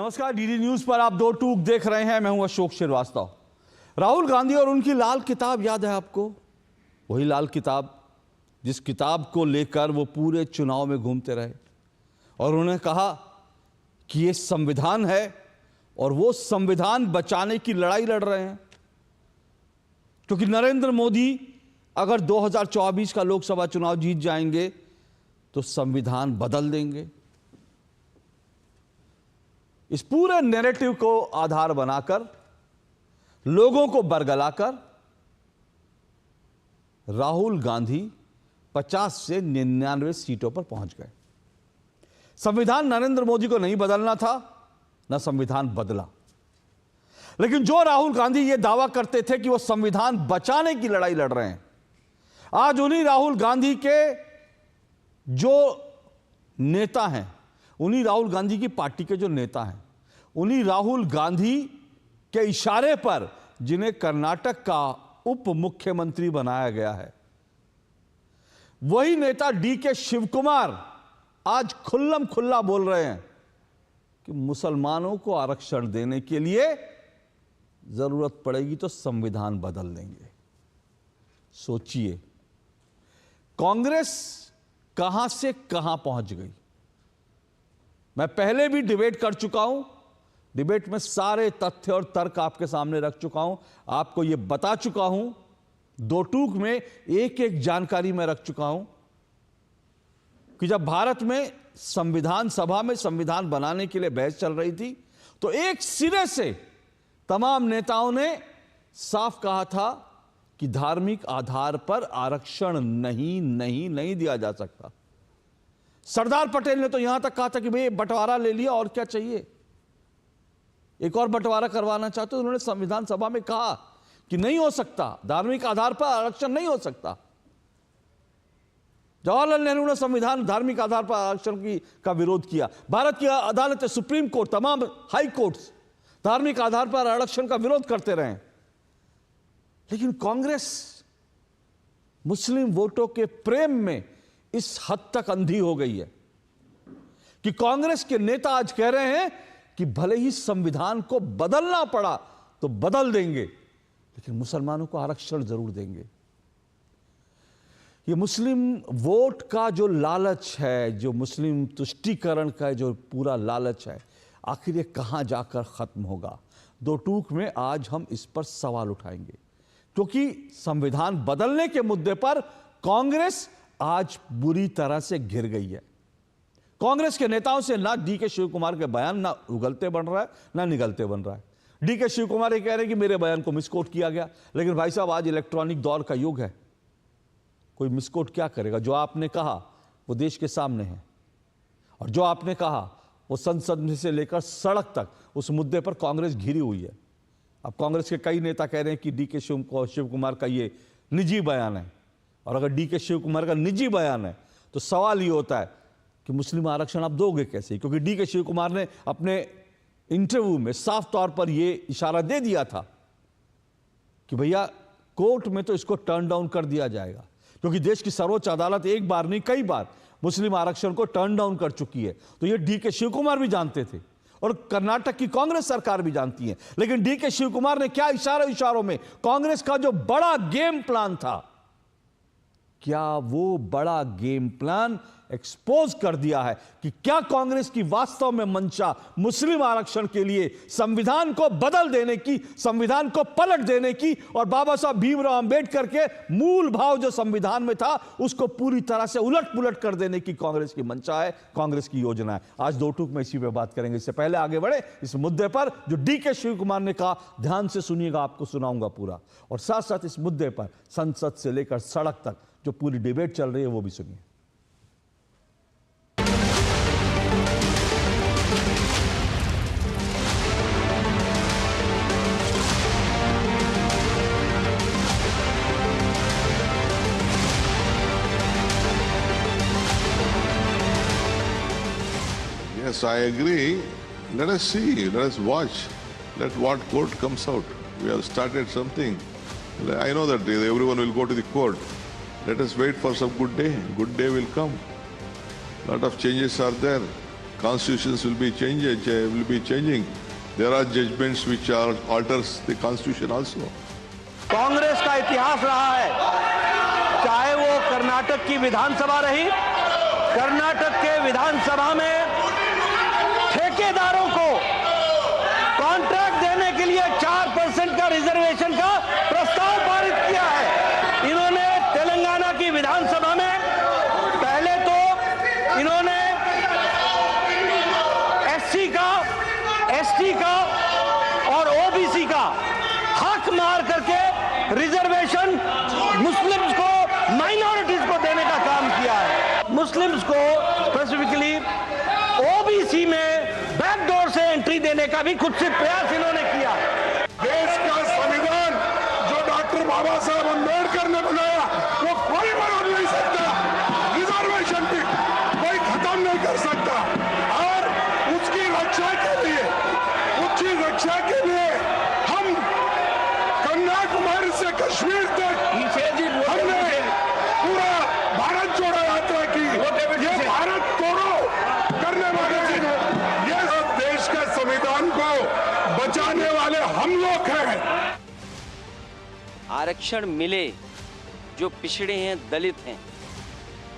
नमस्कार, DD news पर आप दो टूक देख रहे हैं। मैं हूं अशोक श्रीवास्तव। राहुल गांधी और उनकी लाल किताब याद है आपको? वही लाल किताब जिस किताब को लेकर वो पूरे चुनाव में घूमते रहे और उन्होंने कहा कि ये संविधान है और वो संविधान बचाने की लड़ाई लड़ रहे हैं, क्योंकि नरेंद्र मोदी अगर 2024 का लोकसभा चुनाव जीत जाएंगे तो संविधान बदल देंगे। इस पूरे नैरेटिव को आधार बनाकर लोगों को बरगलाकर राहुल गांधी 50 से 99 सीटों पर पहुंच गए। संविधान नरेंद्र मोदी को नहीं बदलना था, ना संविधान बदला। लेकिन जो राहुल गांधी ये दावा करते थे कि वो संविधान बचाने की लड़ाई लड़ रहे हैं, आज उन्हीं राहुल गांधी के जो नेता हैं, उन्हीं राहुल गांधी की पार्टी के जो नेता हैं, उन्हीं राहुल गांधी के इशारे पर जिन्हें कर्नाटक का उप मुख्यमंत्री बनाया गया है, वही नेता डीके शिवकुमार आज खुल्लम खुल्ला बोल रहे हैं कि मुसलमानों को आरक्षण देने के लिए जरूरत पड़ेगी तो संविधान बदल देंगे। सोचिए कांग्रेस कहां से कहां पहुंच गई। मैं पहले भी डिबेट कर चुका हूं, डिबेट में सारे तथ्य और तर्क आपके सामने रख चुका हूं, आपको यह बता चुका हूं, दो टूक में एक एक जानकारी मैं रख चुका हूं कि जब भारत में संविधान सभा में संविधान बनाने के लिए बहस चल रही थी तो एक सिरे से तमाम नेताओं ने साफ कहा था कि धार्मिक आधार पर आरक्षण नहीं दिया जा सकता। सरदार पटेल ने तो यहां तक कहा था कि भाई बंटवारा ले लिया और क्या चाहिए, एक और बंटवारा करवाना चाहते। उन्होंने संविधान सभा में कहा कि नहीं हो सकता, धार्मिक आधार पर आरक्षण नहीं हो सकता। जवाहरलाल नेहरू ने संविधान धार्मिक आधार पर आरक्षण का विरोध किया। भारत की अदालत, सुप्रीम कोर्ट, तमाम हाई कोर्ट्स धार्मिक आधार पर आरक्षण का विरोध करते रहे। लेकिन कांग्रेस मुस्लिम वोटों के प्रेम में इस हद तक अंधी हो गई है कि कांग्रेस के नेता आज कह रहे हैं कि भले ही संविधान को बदलना पड़ा तो बदल देंगे, लेकिन मुसलमानों को आरक्षण जरूर देंगे। ये मुस्लिम वोट का जो लालच है, जो मुस्लिम तुष्टीकरण का जो पूरा लालच है, आखिर ये कहां जाकर खत्म होगा? दो टूक में आज हम इस पर सवाल उठाएंगे, क्योंकि संविधान बदलने के मुद्दे पर कांग्रेस आज बुरी तरह से घिर गई है। कांग्रेस के नेताओं से ना डीके शिवकुमार के बयान ना उगलते बन रहा है, ना निगलते बन रहा है। डीके शिवकुमार ये कह रहे हैं कि मेरे बयान को मिसकोट किया गया, लेकिन भाई साहब आज इलेक्ट्रॉनिक दौर का युग है, कोई मिसकोट क्या करेगा? जो आपने कहा वो देश के सामने है, और जो आपने कहा वो संसद में से लेकर सड़क तक उस मुद्दे पर कांग्रेस घिरी हुई है। अब कांग्रेस के कई नेता कह रहे हैं कि डीके शिवकुमार का ये निजी बयान है, और अगर डीके शिवकुमार का निजी बयान है तो सवाल ये होता है कि मुस्लिम आरक्षण आप दोगे कैसे? क्योंकि डीके शिवकुमार ने अपने इंटरव्यू में साफ तौर पर यह इशारा दे दिया था कि भैया कोर्ट में तो इसको टर्न डाउन कर दिया जाएगा, क्योंकि देश की सर्वोच्च अदालत एक बार नहीं कई बार मुस्लिम आरक्षण को टर्न डाउन कर चुकी है। तो ये डीके शिवकुमार भी जानते थे और कर्नाटक की कांग्रेस सरकार भी जानती है। लेकिन डीके शिवकुमार ने क्या इशारों में कांग्रेस का जो बड़ा गेम प्लान था, क्या वो बड़ा गेम प्लान एक्सपोज कर दिया है कि क्या कांग्रेस की वास्तव में मंशा मुस्लिम आरक्षण के लिए संविधान को बदल देने की, संविधान को पलट देने की, और बाबा साहब भीमराव अंबेडकर के मूल भाव जो संविधान में था उसको पूरी तरह से उलट पुलट कर देने की कांग्रेस की मंशा है, कांग्रेस की योजना है। आज दो टूक में इसी पे बात करेंगे। इससे पहले आगे बढ़े इस मुद्दे पर जो डीके शिवकुमार ने कहा, ध्यान से सुनिएगा, आपको सुनाऊंगा पूरा, और साथ साथ इस मुद्दे पर संसद से लेकर सड़क तक जो पूरी डिबेट चल रही है वो भी सुनिए। Yes, I agree. Let us see, let us watch, let what court comes out. We have started something. I know that everyone will go to the court. Let us wait for some good day. Good day will come. Lot of changes are there. constitutions will be changing. There are judgments which alters the constitution also. Congress का इतिहास रहा है, चाहे वो कर्नाटक की विधानसभा रही, कर्नाटक के विधानसभा में ठेकेदारों को कॉन्ट्रैक्ट देने के लिए 4% का रिजर्वेशन का प्रस्ताव पारित किया है। इन्होंने तेलंगाना की विधानसभा में पहले तो इन्होंने एससी का, एसटी का और ओबीसी का हक मार करके रिजर्वेशन मुस्लिम्स को, माइनॉरिटीज को देने का काम किया है। मुस्लिम्स को स्पेसिफिकली ओबीसी में बैकडोर से एंट्री देने का भी कुछ प्रयास इन्होंने किया। देश का संविधान जो डॉक्टर बाबा साहब अम्बेडकर ने बनाया वो कोई बदल नहीं सकता, रिजर्वेशन की कोई खत्म नहीं कर सकता। और उसकी रक्षा के लिए हम कन्याकुमारी से कश्मीर तक हमने पूरा भारत जोड़ो यात्रा की। ये भारत तोड़ो करने वाले ये देश का संविधान को बचाने वाले हम लोग हैं। आरक्षण मिले जो पिछड़े हैं, दलित हैं,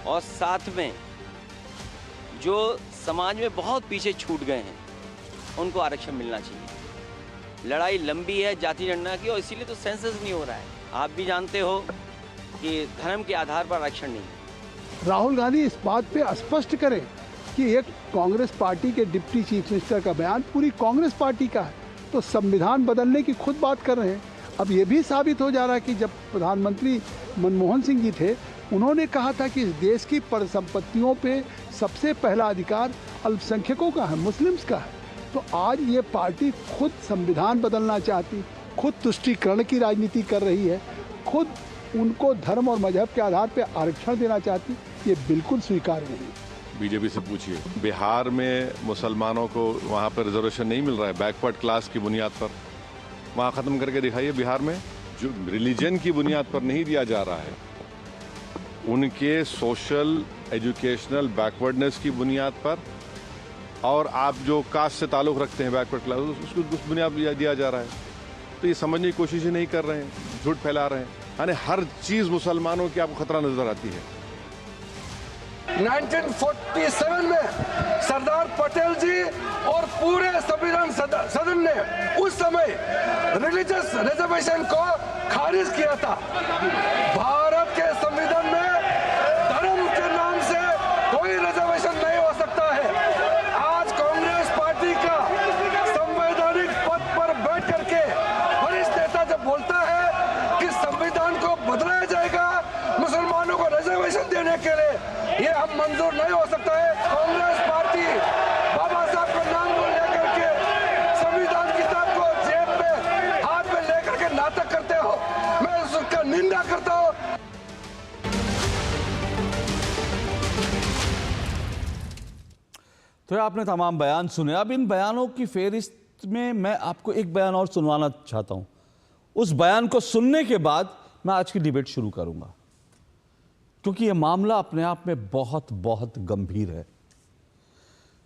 और साथ में जो समाज में बहुत पीछे छूट गए हैं, उनको आरक्षण मिलना चाहिए। लड़ाई लंबी है जाति जनगणना की, और इसीलिए तो सेंसस नहीं हो रहा है। आप भी जानते हो कि धर्म के आधार पर आरक्षण नहीं है। राहुल गांधी इस बात पे स्पष्ट करें कि एक कांग्रेस पार्टी के डिप्टी चीफ मिनिस्टर का बयान पूरी कांग्रेस पार्टी का है, तो संविधान बदलने की खुद बात कर रहे हैं। अब ये भी साबित हो जा रहा है कि जब प्रधानमंत्री मनमोहन सिंह जी थे, उन्होंने कहा था कि इस देश की परिसंपत्तियों पे सबसे पहला अधिकार अल्पसंख्यकों का है, मुस्लिम्स का है। तो आज ये पार्टी खुद संविधान बदलना चाहती, खुद तुष्टीकरण की राजनीति कर रही है, खुद उनको धर्म और मजहब के आधार पे आरक्षण देना चाहती, ये बिल्कुल स्वीकार्य नहीं। बीजेपी से पूछिए, बिहार में मुसलमानों को वहाँ पर रिजर्वेशन नहीं मिल रहा है, बैकवर्ड क्लास की बुनियाद पर। वहाँ ख़त्म करके दिखाइए बिहार में, जो रिलीजन की बुनियाद पर नहीं दिया जा रहा है, उनके सोशल एजुकेशनल बैकवर्डनेस की बुनियाद पर, और आप जो कास्ट से ताल्लुक़ रखते हैं बैकवर्ड क्लास, उसको उस बुनियाद पर दिया जा रहा है। तो ये समझने की कोशिश ही नहीं कर रहे हैं, झूठ फैला रहे हैं। यानी हर चीज़ मुसलमानों की आपको खतरा नजर आती है। 1947 में सरदार पटेल जी और पूरे संविधान सदन ने उस समय रिलीजियस रिजर्वेशन को खारिज किया था। भारत के संविधान में धर्म के नाम से कोई रिजर्वेशन नहीं हो सकता है। आज कांग्रेस पार्टी का संवैधानिक पद पर बैठ करके वरिष्ठ नेता जब बोलता है कि संविधान को बदलाया जाएगा मुसलमानों को रिजर्वेशन देने के लिए, ये हम मंजूर नहीं हो सकता है। कांग्रेस पार्टी बाबा साहब का नाम लेकर के संविधान किताब को जेब में हाथ में लेकर के नाटक करते हो, मैं उसका निंदा करता हूँ। तो आपने तमाम बयान सुने। अब इन बयानों की फेहरिस्त में मैं आपको एक बयान और सुनवाना चाहता हूं। उस बयान को सुनने के बाद मैं आज की डिबेट शुरू करूंगा, क्योंकि यह मामला अपने आप में बहुत बहुत गंभीर है।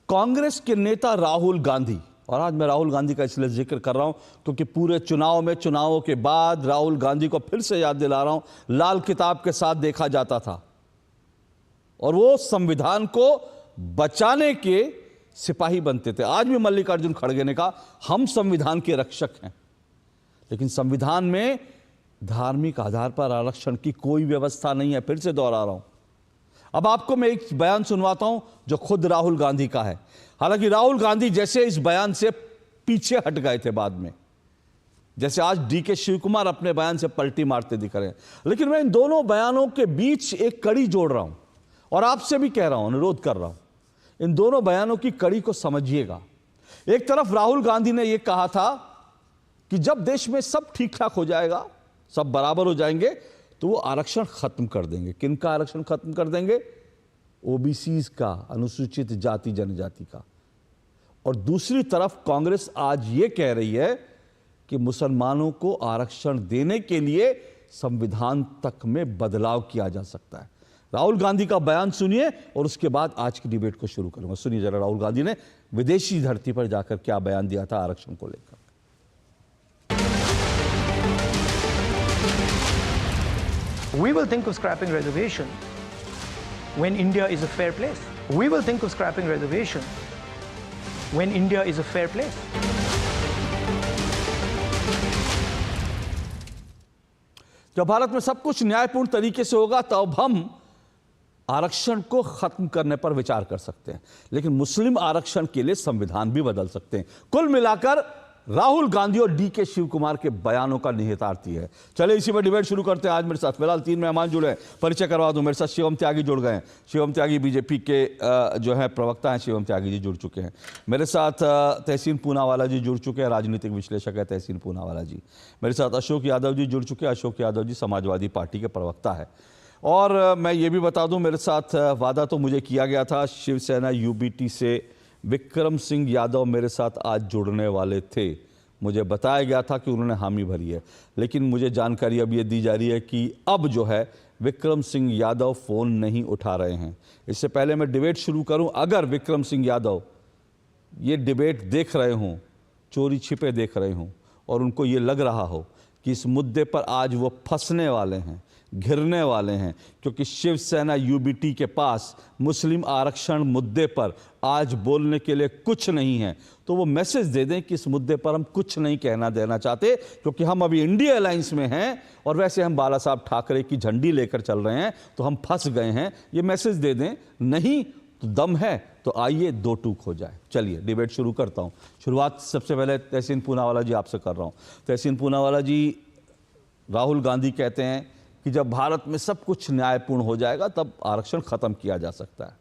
कांग्रेस के नेता राहुल गांधी, और आज मैं राहुल गांधी का इसलिए जिक्र कर रहा हूं क्योंकि पूरे चुनावों के बाद राहुल गांधी को फिर से याद दिला रहा हूं, लाल किताब के साथ देखा जाता था और वो संविधान को बचाने के सिपाही बनते थे। आज भी मल्लिकार्जुन खड़गे ने कहा हम संविधान के रक्षक हैं, लेकिन संविधान में धार्मिक आधार पर आरक्षण की कोई व्यवस्था नहीं है। फिर से दोहरा रहा हूं। अब आपको मैं एक बयान सुनवाता हूं जो खुद राहुल गांधी का है। हालांकि राहुल गांधी जैसे इस बयान से पीछे हट गए थे बाद में, जैसे आज डीके शिवकुमार अपने बयान से पलटी मारते दिख रहे हैं, लेकिन मैं इन दोनों बयानों के बीच एक कड़ी जोड़ रहा हूं और आपसे भी कह रहा हूं, अनुरोध कर रहा हूं, इन दोनों बयानों की कड़ी को समझिएगा। एक तरफ राहुल गांधी ने यह कहा था कि जब देश में सब ठीक ठाक हो जाएगा, सब बराबर हो जाएंगे, तो वो आरक्षण खत्म कर देंगे। किनका आरक्षण खत्म कर देंगे? ओबीसीज का, अनुसूचित जाति जनजाति का। और दूसरी तरफ कांग्रेस आज ये कह रही है कि मुसलमानों को आरक्षण देने के लिए संविधान तक में बदलाव किया जा सकता है। राहुल गांधी का बयान सुनिए और उसके बाद आज की डिबेट को शुरू करूंगा। सुनिए जरा राहुल गांधी ने विदेशी धरती पर जाकर क्या बयान दिया था आरक्षण को लेकर। We will think of scrapping reservation when India is a fair place. We will think of scrapping reservation when India is a fair place. जब भारत में सब कुछ न्यायपूर्ण तरीके से होगा तब हम आरक्षण को खत्म करने पर विचार कर सकते हैं, लेकिन मुस्लिम आरक्षण के लिए संविधान भी बदल सकते हैं। कुल मिलाकर राहुल गांधी और डीके शिव कुमार के बयानों का निहितार्थ है। चले इसी पर डिबेट शुरू करते हैं। आज मेरे साथ फिलहाल 3 मेहमान जुड़े हैं, परिचय करवा दूं। मेरे साथ शिवम त्यागी जुड़ गए हैं। शिवम त्यागी बीजेपी के जो है प्रवक्ता हैं, शिवम त्यागी जी जुड़ चुके हैं। मेरे साथ तहसीन पूनावाला जी जुड़ चुके हैं, राजनीतिक विश्लेषक है तहसीन पूनावाला जी। मेरे साथ अशोक यादव जी जुड़ चुके हैं। अशोक यादव जी समाजवादी पार्टी के प्रवक्ता है। और मैं ये भी बता दूं, मेरे साथ वादा तो मुझे किया गया था शिवसेना यूबीटी से विक्रम सिंह यादव मेरे साथ आज जुड़ने वाले थे। मुझे बताया गया था कि उन्होंने हामी भरी है, लेकिन मुझे जानकारी अब ये दी जा रही है कि अब जो है विक्रम सिंह यादव फ़ोन नहीं उठा रहे हैं। इससे पहले मैं डिबेट शुरू करूं, अगर विक्रम सिंह यादव ये डिबेट देख रहे हों, चोरी छिपे देख रहे हों, और उनको ये लग रहा हो कि इस मुद्दे पर आज वो फंसने वाले हैं, घिरने वाले हैं, क्योंकि शिवसेना यूबीटी के पास मुस्लिम आरक्षण मुद्दे पर आज बोलने के लिए कुछ नहीं है, तो वो मैसेज दे दें कि इस मुद्दे पर हम कुछ नहीं कहना देना चाहते, क्योंकि हम अभी इंडिया अलायंस में हैं और वैसे हम बाला साहब ठाकरे की झंडी लेकर चल रहे हैं, तो हम फंस गए हैं। ये मैसेज दे दें, नहीं तो दम है तो आइए दो टूक हो जाए। चलिए डिबेट शुरू करता हूँ। शुरुआत सबसे पहले तहसीन पूनावाला जी आपसे कर रहा हूँ। तहसीन पूनावाला जी, राहुल गांधी कहते हैं कि जब भारत में सब कुछ न्यायपूर्ण हो जाएगा तब आरक्षण खत्म किया जा सकता है,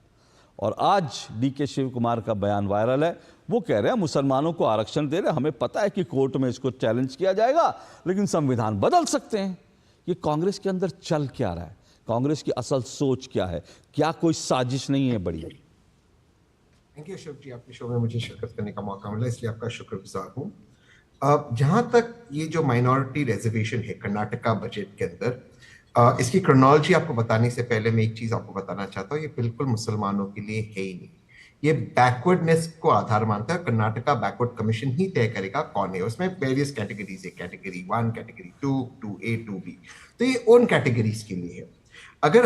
और आज डीके शिव कुमार का बयान वायरल है। वो कह रहे हैं मुसलमानों को आरक्षण दे रहे हैं, हमें पता है कि कोर्ट में इसको चैलेंज किया जाएगा, लेकिन संविधान बदल सकते हैं। ये कांग्रेस के अंदर चल क्या रहा है? कांग्रेस की असल सोच क्या है? क्या कोई साजिश नहीं है बड़ी? थैंक यू अशोक जी, आपके शो में मुझे शिरकत करने का मौका मिला, इसलिए आपका शुक्रगुजार हूँ। जहां तक ये जो माइनॉरिटी रिजर्वेशन है कर्नाटका बजट के अंदर, इसकी क्रोनोलॉजी आपको बताने से पहले मैं एक चीज आपको बताना चाहता हूँ। ये बिल्कुल मुसलमानों के लिए है ही नहीं, ये बैकवर्डनेस को आधार मानता है। कर्नाटका बैकवर्ड कमीशन ही तय करेगा कौन है। उसमें वेरियस कैटेगरीज है, कैटेगरी 1, कैटेगरी 2, 2A, 2B, तो ये उन कैटेगरीज के लिए है। अगर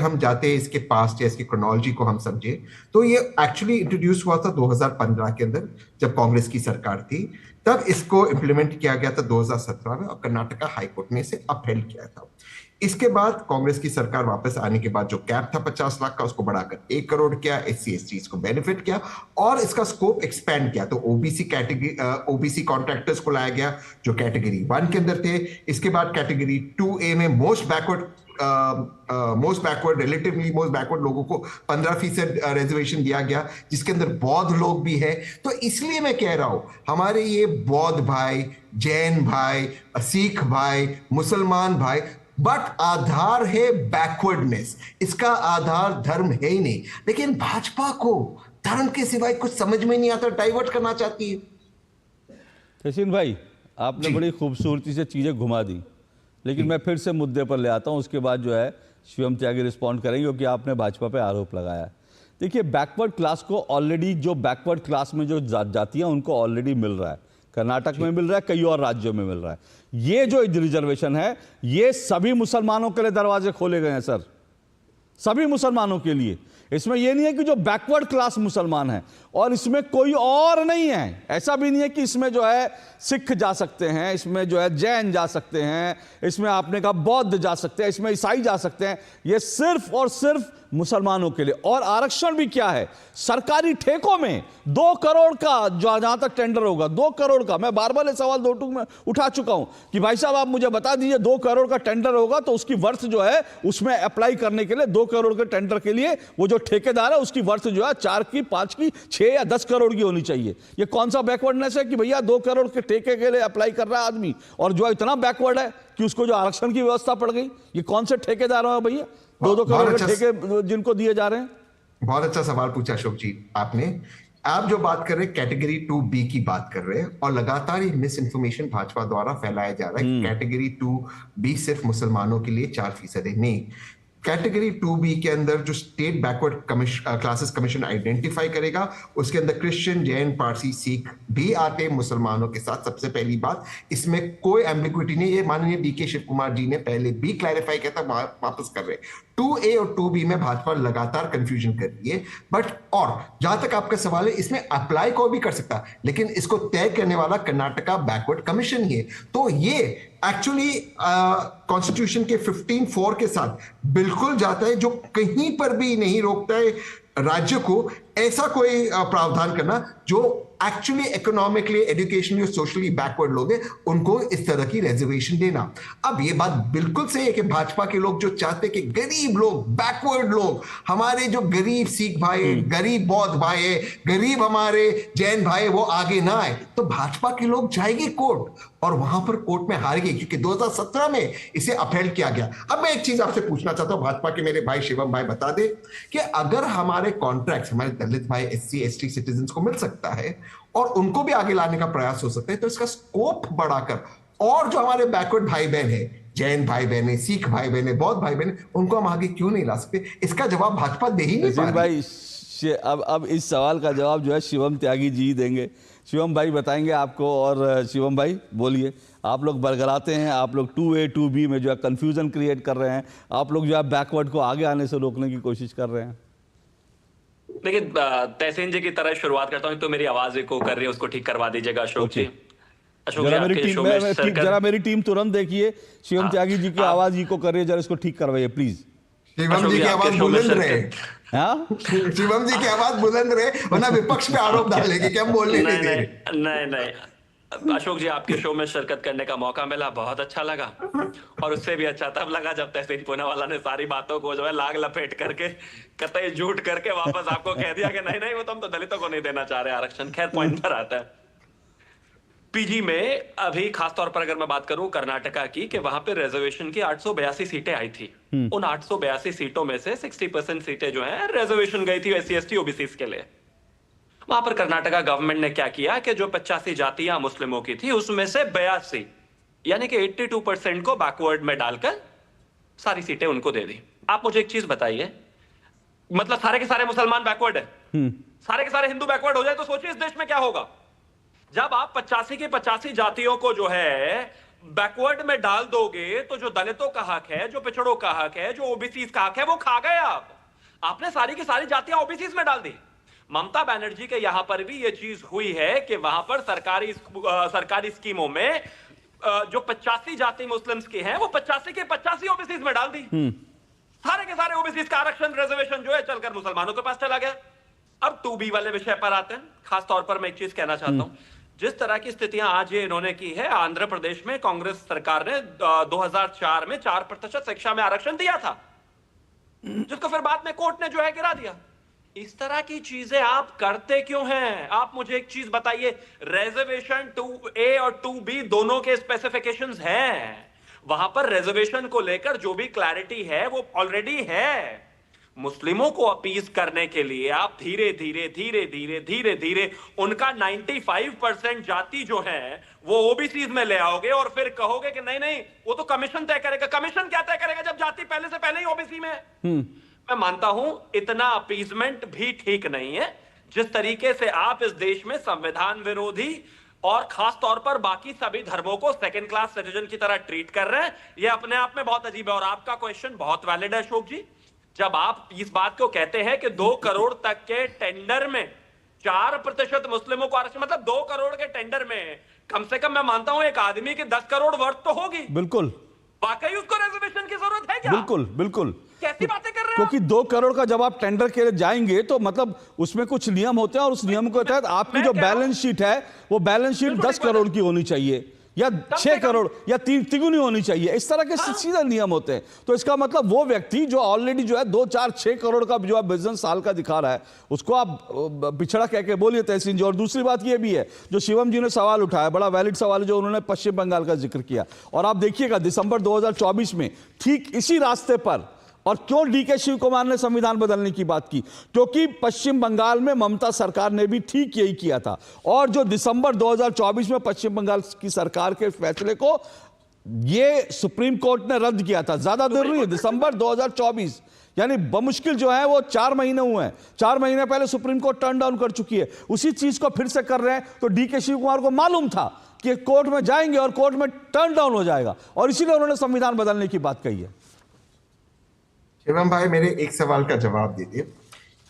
हम जाते हैं इसके पास्ट या इसकी क्रोनोलॉजी को हम समझे, तो ये एक्चुअली इंट्रोड्यूस हुआ था 2015 के अंदर, जब कांग्रेस की सरकार थी। तब इसको इम्प्लीमेंट किया गया था 2017 में, और कर्नाटका हाईकोर्ट ने इसे अपहेल्ड किया था। इसके बाद कांग्रेस की सरकार वापस आने के बाद जो कैप था 50 लाख का, उसको बढ़ाकर 1 करोड़ किया, SC/ST को बेनिफिट किया और इसका स्कोप एक्सपैंड किया। तो ओबीसी कैटेगरी, ओबीसी कॉन्ट्रैक्टर्स को लाया गया जो कैटेगरी 1 के अंदर थे। इसके बाद कैटेगरी 2A में मोस्ट बैकवर्ड लोगों को 15% रिजर्वेशन दिया गया, जिसके अंदर बौद्ध लोग भी है। तो इसलिए मैं कह रहा हूं, हमारे ये बौद्ध भाई, जैन भाई, सिख भाई, मुसलमान भाई, बट आधार है बैकवर्डनेस, इसका आधार धर्म है ही नहीं। लेकिन भाजपा को धर्म के सिवाय कुछ समझ में नहीं आता, डाइवर्ट करना चाहती है। तहसीन भाई, आपने बड़ी खूबसूरती से चीजें घुमा दी, लेकिन मैं फिर से मुद्दे पर ले आता हूं, उसके बाद जो है शिवम त्यागी रिस्पॉन्ड करेंगे, क्योंकि आपने भाजपा पे आरोप लगाया। देखिए, बैकवर्ड क्लास को ऑलरेडी, जो बैकवर्ड क्लास में जो जातियां उनको ऑलरेडी मिल रहा है, कर्नाटक में मिल रहा है, कई और राज्यों में मिल रहा है। ये जो रिजर्वेशन है, ये सभी मुसलमानों के लिए दरवाजे खोले गए हैं सर, सभी मुसलमानों के लिए। इसमें यह नहीं है कि जो बैकवर्ड क्लास मुसलमान है, और इसमें कोई और नहीं है। ऐसा भी नहीं है कि इसमें जो है सिख जा सकते हैं, इसमें जो है जैन जा सकते हैं, इसमें आपने कहा बौद्ध जा सकते हैं, इसमें ईसाई जा सकते हैं। यह सिर्फ और सिर्फ मुसलमानों के लिए। और आरक्षण भी क्या है, सरकारी ठेकों में 2 करोड़ का, जो जहां तक टेंडर होगा 2 करोड़ का, मैं बार बार ये सवाल 2 टूक में उठा चुका हूं कि भाई साहब आप मुझे बता दीजिए, 2 करोड़ का टेंडर होगा तो उसकी वर्थ जो है, उसमें अप्लाई करने के लिए 2 करोड़ के टेंडर के लिए वो जो ठेकेदार है उसकी वर्थ जो है 4 की, 5 की, 6 या 10 करोड़ की होनी चाहिए। ये कौन सा बैकवर्डनेस है कि भैया 2 करोड़ के ठेके के लिए अप्लाई कर रहा है आदमी, और जो इतना बैकवर्ड है कि उसको जो आरक्षण की व्यवस्था पड़ गई। ये कौन से ठेकेदार हैं भैया, 2-2 करोड़ के ठेके जिनको दिए जा रहे हैं? बहुत अच्छा सवाल पूछा अशोक जी आपने। आप जो बात कर रहे हैं कैटेगरी 2B की बात कर रहे हैं, और लगातार ये मिस इन्फॉर्मेशन भाजपा द्वारा फैलाया जा रहा है कि कैटेगरी 2B सिर्फ मुसलमानों के लिए 4% है। नहीं, कैटेगरी 2B के अंदर जो state backward classes commission identify करेगा, उसके अंदर क्रिश्चियन, जैन, पारसी, सिख भी आते हैं मुसलमानों के साथ। सबसे पहली बात, इसमें कोई एम्बिग्विटी नहीं। ये माननीय डीके शिव कुमार जी ने पहले भी क्लैरिफाई किया था, वापस कर रहे। 2A और 2B में भाजपा लगातार कंफ्यूजन कर रही है। बट और जहां तक आपका सवाल है, इसमें अप्लाई कोई भी कर सकता, लेकिन इसको तय करने वाला कर्नाटका बैकवर्ड कमीशन ही है। तो ये एक्चुअली कॉन्स्टिट्यूशन के 15(4) के साथ बिल्कुल जाता है, जो कहीं पर भी नहीं रोकता है राज्य को ऐसा कोई प्रावधान करना जो एक्चुअली इकोनॉमिकली, एजुकेशनली और सोशली बैकवर्ड लोग हैं, उनको इस तरह की रिजर्वेशन देना। अब ये बात बिल्कुल सही है कि भाजपा के लोग जो चाहते हैं कि गरीब लोग, बैकवर्ड लोग, हमारे जो गरीब सिख भाई, गरीब बौद्ध भाई है, गरीब हमारे जैन भाई, वो आगे ना आए, तो भाजपा के लोग जाएंगे कोर्ट और वहां पर कोर्ट में हार गए, क्योंकि 2017 में इसे अपहेल्ड किया गया। अब मैं एक चीज आपसे पूछना चाहता हूं, भाजपा के मेरे भाई शिवम भाई बता दे कि अगर हमारे कॉन्ट्रैक्ट हमारे दलित भाई, SC ST सिटीजन को मिल सकता है और उनको भी आगे लाने का प्रयास हो सकता है, तो इसका स्कोप बढ़ाकर और जो हमारे बैकवर्ड भाई बहन है, जैन भाई बहन है, सिख भाई बहन है, बौद्ध भाई बहन है, उनको हम आगे क्यों नहीं ला सकते? इसका जवाब भाजपा दे ही नहीं पा रही। भाई अब इस सवाल का जवाब जो है शिवम त्यागी जी देंगे। शिवम भाई बताएंगे आपको। और शिवम भाई बोलिए, आप लोग बरगराते हैं, आप लोग 2A 2B में जो है कंफ्यूजन क्रिएट कर रहे हैं, आप लोग जो है बैकवर्ड को आगे आने से रोकने की कोशिश कर रहे हैं। लेकिन तहसीन जी की तरह शुरुआत करता हूँ, तो मेरी आवाज इको कर रही है, उसको ठीक करवा दीजिएगा अशोक जी। अशोक जरा मेरी टीम तुरंत देखिए, शिवम त्यागी जी की आवाज इको कर रही है, जरा इसको ठीक करवाइए प्लीज। शिवम जी की आवाज बुलंद रहे, शिवम जी की आवाज बुलंद रहे, वरना विपक्ष पे आरोप डालेंगे कि हम बोलने नहीं दे रहे। नहीं, अशोक जी आपके शो में शिरकत करने का मौका मिला, बहुत अच्छा लगा। और उससे भी अच्छा तब लगा जब तहसीन पूनावाला ने सारी बातों को जो है लाग लपेट करके, कतई झूठ करके वापस आपको कह दिया कि नहीं वो तो हम तो दलितों को नहीं देना चाह रहे आरक्षण। खैर पॉइंट पर आता है। पीजी में अभी खासतौर पर अगर मैं बात करूं कर्नाटका की, कि वहां पे रिजर्वेशन की 882 सीटें आई थी। उन 882 सीटों में से 60% सीटें जो है रिजर्वेशन गई थी SC ST OBCs के लिए। वहां पर कर्नाटका गवर्नमेंट ने क्या किया कि जो 85 जातियां मुस्लिमों की थी, उसमें से 82 यानी कि 82% को बैकवर्ड में डालकर सारी सीटें उनको दे दी। आप मुझे एक चीज बताइए, मतलब सारे के सारे मुसलमान बैकवर्ड है, सारे के सारे हिंदू बैकवर्ड हो जाए, तो सोचिए इस देश में क्या होगा। जब आप 85 की 85 जातियों को जो है बैकवर्ड में डाल दोगे, तो जो दलितों का हक है, जो पिछड़ों का हक है, जो OBCs का हक है, वो खा गए आपने सारी की सारी जातियां OBCs में डाल दी। ममता बनर्जी के यहां पर भी ये चीज हुई है कि वहां पर सरकारी स्कीमों में जो 85 जाति मुस्लिम्स की हैं, वो 85 के 85 OBCs में डाल दी। सारे के सारे OBCs का आरक्षण, रिजर्वेशन जो है चलकर मुसलमानों के पास चला गया। अब 2B वाले विषय पर आते हैं। खास तौर पर मैं एक चीज कहना चाहता हूं, जिस तरह की स्थितियां आज ये इन्होंने की है, आंध्र प्रदेश में कांग्रेस सरकार ने 2004 में 4% शिक्षा में आरक्षण दिया था, जिसको फिर बाद में कोर्ट ने जो है गिरा दिया। इस तरह की चीजें आप करते क्यों हैं? आप मुझे एक चीज बताइए, रिजर्वेशन 2A और 2B दोनों के स्पेसिफिकेशंस हैं, वहां पर रिजर्वेशन को लेकर जो भी क्लैरिटी है वो ऑलरेडी है। मुस्लिमों को अपीज करने के लिए आप धीरे धीरे उनका 95% जाति जो है वो OBCs में ले आओगे और फिर कहोगे कि नहीं वो तो कमीशन तय करेगा। कमीशन क्या तय करेगा जब जाति पहले से पहले ही OBC में है? मैं मानता हूं इतना अपीजमेंट भी ठीक नहीं है। जिस तरीके से आप इस देश में संविधान विरोधी और खास तौर पर बाकी सभी धर्मों को सेकंड क्लास सिटीजन की तरह ट्रीट कर रहे हैं, यह अपने आप में बहुत अजीब है। और आपका क्वेश्चन बहुत वैलिड है अशोक जी, जब आप इस बात को कहते हैं कि 2 करोड़ तक के टेंडर में 4% मुस्लिमों को आरक्षण, मतलब 2 करोड़ के टेंडर में कम से कम मैं मानता हूं एक आदमी की 10 करोड़ वर्थ तो होगी। बिल्कुल, वाकई उसको रिजर्वेशन की जरूरत है क्या? बिल्कुल कैसी बातें कर रहे हैं? क्योंकि 2 करोड़ का जब आप टेंडर के लिए जाएंगे तो मतलब उसमें कुछ नियम होते हैं और उस नियम के तहत आपकी जो बैलेंस शीट है वो बैलेंस शीट 10 करोड़ की होनी चाहिए या 6 करोड़ या 3 तिगुनी होनी चाहिए। इस तरह के सीधे नियम होते हैं। तो इसका मतलब वो व्यक्ति जो ऑलरेडी जो है 2, 4, 6 करोड़ का जो बिजनेस साल का दिखा रहा है, उसको आप पिछड़ा कह के बोलिए तहसीन जी। और दूसरी बात ये भी है जो शिवम जी ने सवाल उठाया, बड़ा वैलिड सवाल है, जो उन्होंने पश्चिम बंगाल का जिक्र किया। और आप देखिएगा दिसंबर 2024 में ठीक इसी रास्ते पर, और क्यों डीके शिव कुमार ने संविधान बदलने की बात की, क्योंकि पश्चिम बंगाल में ममता सरकार ने भी ठीक यही किया था। और जो दिसंबर 2024 में पश्चिम बंगाल की सरकार के फैसले को ये सुप्रीम कोर्ट ने रद्द किया था, ज्यादा देर नहीं, दिसंबर 2024, यानी बमुश्किल जो है वो 4 महीने हुए हैं। 4 महीने पहले सुप्रीम कोर्ट टर्न डाउन कर चुकी है, उसी चीज को फिर से कर रहे हैं। तो डी के शिव कुमार को मालूम था कि कोर्ट में जाएंगे और कोर्ट में टर्न डाउन हो जाएगा, और इसीलिए उन्होंने संविधान बदलने की बात कही है। शिवम भाई, मेरे एक सवाल का जवाब दीजिए।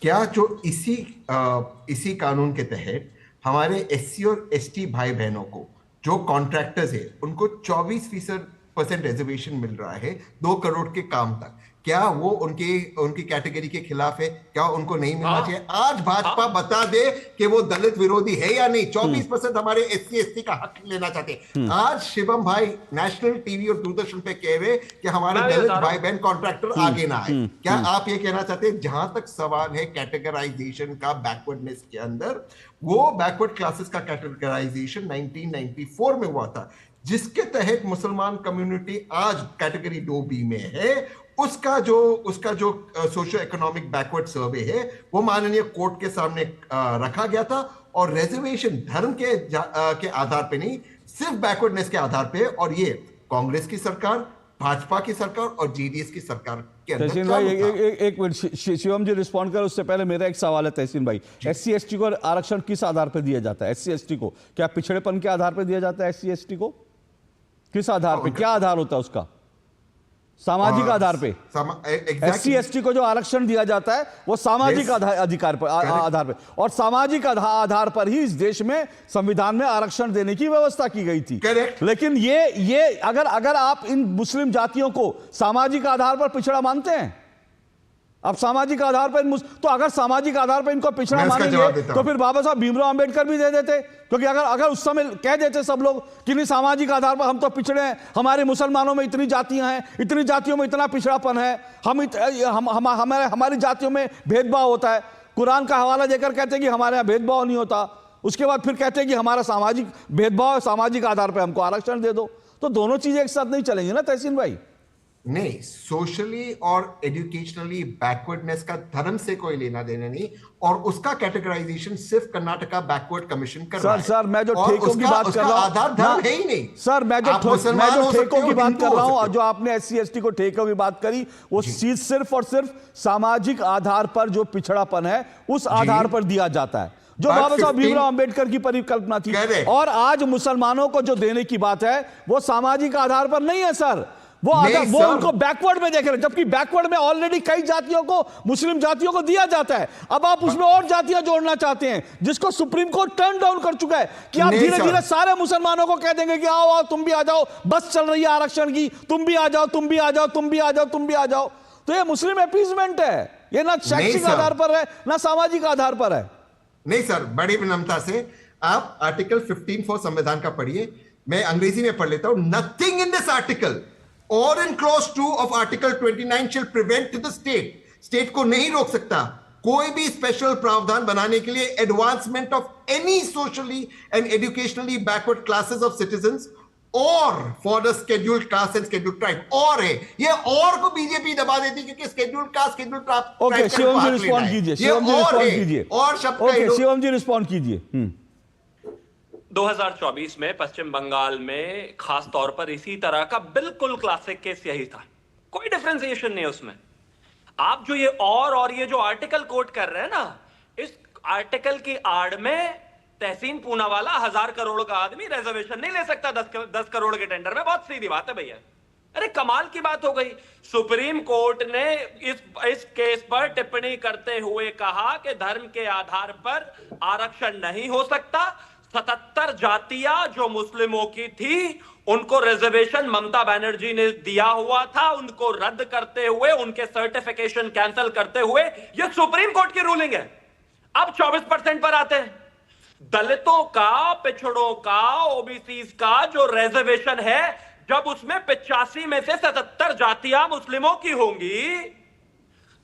क्या जो इसी कानून के तहत हमारे एससी और एसटी भाई बहनों को, जो कॉन्ट्रैक्टर्स है, उनको 24% रिजर्वेशन मिल रहा है 2 करोड़ के काम तक, क्या वो उनकी कैटेगरी के खिलाफ है? क्या उनको नहीं मिलना चाहिए? आज भाजपा बता दे कि वो दलित विरोधी है या नहीं। 24% हमारे एससी एसटी का हक लेना चाहते हैं। आज शिवम भाई नेशनल टीवी और दूरदर्शन पे कह रहे कि हमारे दलित भाई बहन कॉन्ट्रैक्टर आगे ना आए। क्या आप ये कहना चाहते हैं, जहां तक सवाल है कैटेगराइजेशन का बैकवर्डनेस के अंदर, वो बैकवर्ड क्लासेस का कैटेगराइजेशन 1994 में हुआ था, जिसके तहत मुसलमान कम्युनिटी आज कैटेगरी 2B में है। उसका जो सोशो इकोनॉमिक बैकवर्ड सर्वे है वो माननीय कोर्ट के सामने रखा गया था, और रिजर्वेशन धर्म के आधार पे नहीं, सिर्फ बैकवर्डनेस के आधार पे। और ये कांग्रेस की सरकार, भाजपा की सरकार और जेडीएस की सरकार के अंदर। तहसीन भाई एक मिनट, शिवम जी रिस्पॉन्ड करो, उससे पहले मेरा एक सवाल है तहसीन भाई। एससी एसटी को आरक्षण किस आधार पर दिया जाता है? एससी एसटी को क्या पिछड़ेपन के आधार पर दिया जाता है? एससी एसटी को किस आधार पे, क्या आधार होता है उसका? सामाजिक आधार पे। एससी एसटी को जो आरक्षण दिया जाता है वो सामाजिक अधिकार पर, आधार पर, और सामाजिक आधार पर ही इस देश में संविधान में आरक्षण देने की व्यवस्था की गई थी। लेकिन ये अगर आप इन मुस्लिम जातियों को सामाजिक आधार पर पिछड़ा मानते हैं, अब सामाजिक आधार पर तो अगर सामाजिक आधार पर इनको पिछड़ा मानेंगे तो फिर बाबा साहब भीमराव अंबेडकर भी दे देते। क्योंकि अगर उस समय कह देते सब लोग कि नहीं, सामाजिक आधार पर हम तो पिछड़े हैं, हमारे मुसलमानों में इतनी जातियां हैं, इतनी जातियों में इतना पिछड़ापन है, हमारी जातियों में भेदभाव होता है, कुरान का हवाला देकर कहते हैं कि हमारे यहाँ भेदभाव नहीं होता, उसके बाद फिर कहते हैं कि हमारा सामाजिक भेदभाव, सामाजिक आधार पर हमको आरक्षण दे दो। तो दोनों चीजें एक साथ नहीं चलेंगी ना तहसीन भाई। नहीं, सोशली और एजुकेशनली बैकवर्डनेस का धर्म से कोई लेना देना नहीं, और उसका कैटेगराइजेशन सिर्फ कर्नाटका बैकवर्ड कमिशन कर रहा है। सर मैं जो ठेकों की बात कर रहा हूं, आधार धर्म है ही नहीं। सर मैं जो ठेकों की बात कर रहा हूं, जो आपने एससी एसटी को ठेकों की बात करी, वो सिर्फ और सिर्फ सामाजिक आधार पर जो पिछड़ापन है उस आधार पर दिया जाता है, जो बाबा साहब भीमराव अंबेडकर की परिकल्पना थी। और आज मुसलमानों को जो देने की बात है वो सामाजिक आधार पर नहीं है सर, वो उनको बैकवर्ड में देख रहे हैं, जबकि बैकवर्ड में ऑलरेडी कई जातियों को, मुस्लिम जातियों को दिया जाता है। अब आप उसमें और जातियां जोड़ना चाहते हैं, जिसको सुप्रीम कोर्ट टर्न डाउन कर चुका है, कि आप धीरे धीरे सारे मुसलमानों को कह देंगे कि आओ आओ तुम भी आ जाओ, बस चल रही है आरक्षण की, तुम भी आ जाओ, तुम भी आ जाओ, तुम भी आ जाओ, तुम भी आ जाओ। तो ये मुस्लिम अपीजमेंट है, ये ना शैक्षिक आधार पर है ना सामाजिक आधार पर है। नहीं सर, बड़ी विनम्रता से आप आर्टिकल 15 संविधान का पढ़िए, मैं अंग्रेजी में पढ़ लेता हूं। Nothing in this article or in clause 2 of article 29 shall prevent the state को नहीं रोक सकता कोई भी स्पेशल प्रावधान बनाने के लिए advancement of any socially and educationally backward classes of citizens और for the scheduled caste and scheduled tribe. और है ये, और को बीजेपी दबा देती क्योंकि scheduled caste scheduled tribe. Okay Shivam ji respond कीजिए, शिवम जी रिस्पॉन्ड कीजिए, और शब्द शिवम जी रिस्पॉन्ड कीजिए। 2024 में पश्चिम बंगाल में खास तौर पर इसी तरह का बिल्कुल क्लासिक केस यही था, कोई डिफरेंशिएशन नहीं उसमें। आप जो ये और ये जो आर्टिकल कोट कर रहे हैं ना, इस आर्टिकल की आड़ में तहसीन पूनावाला 1000 करोड़ का आदमी रिजर्वेशन नहीं ले सकता 10 करोड़ के टेंडर में। बहुत सीधी बात है भैया, अरे कमाल की बात हो गई। सुप्रीम कोर्ट ने इस केस पर टिप्पणी करते हुए कहा कि धर्म के आधार पर आरक्षण नहीं हो सकता। 77 जातियां जो मुस्लिमों की थी उनको रिजर्वेशन ममता बनर्जी ने दिया हुआ था, उनको रद्द करते हुए, उनके सर्टिफिकेशन कैंसिल करते हुए, यह सुप्रीम कोर्ट की रूलिंग है। अब 24% पर आते हैं। दलितों का, पिछड़ों का, ओबीसी का जो रिजर्वेशन है, जब उसमें 85 में से 77 जातियां मुस्लिमों की होंगी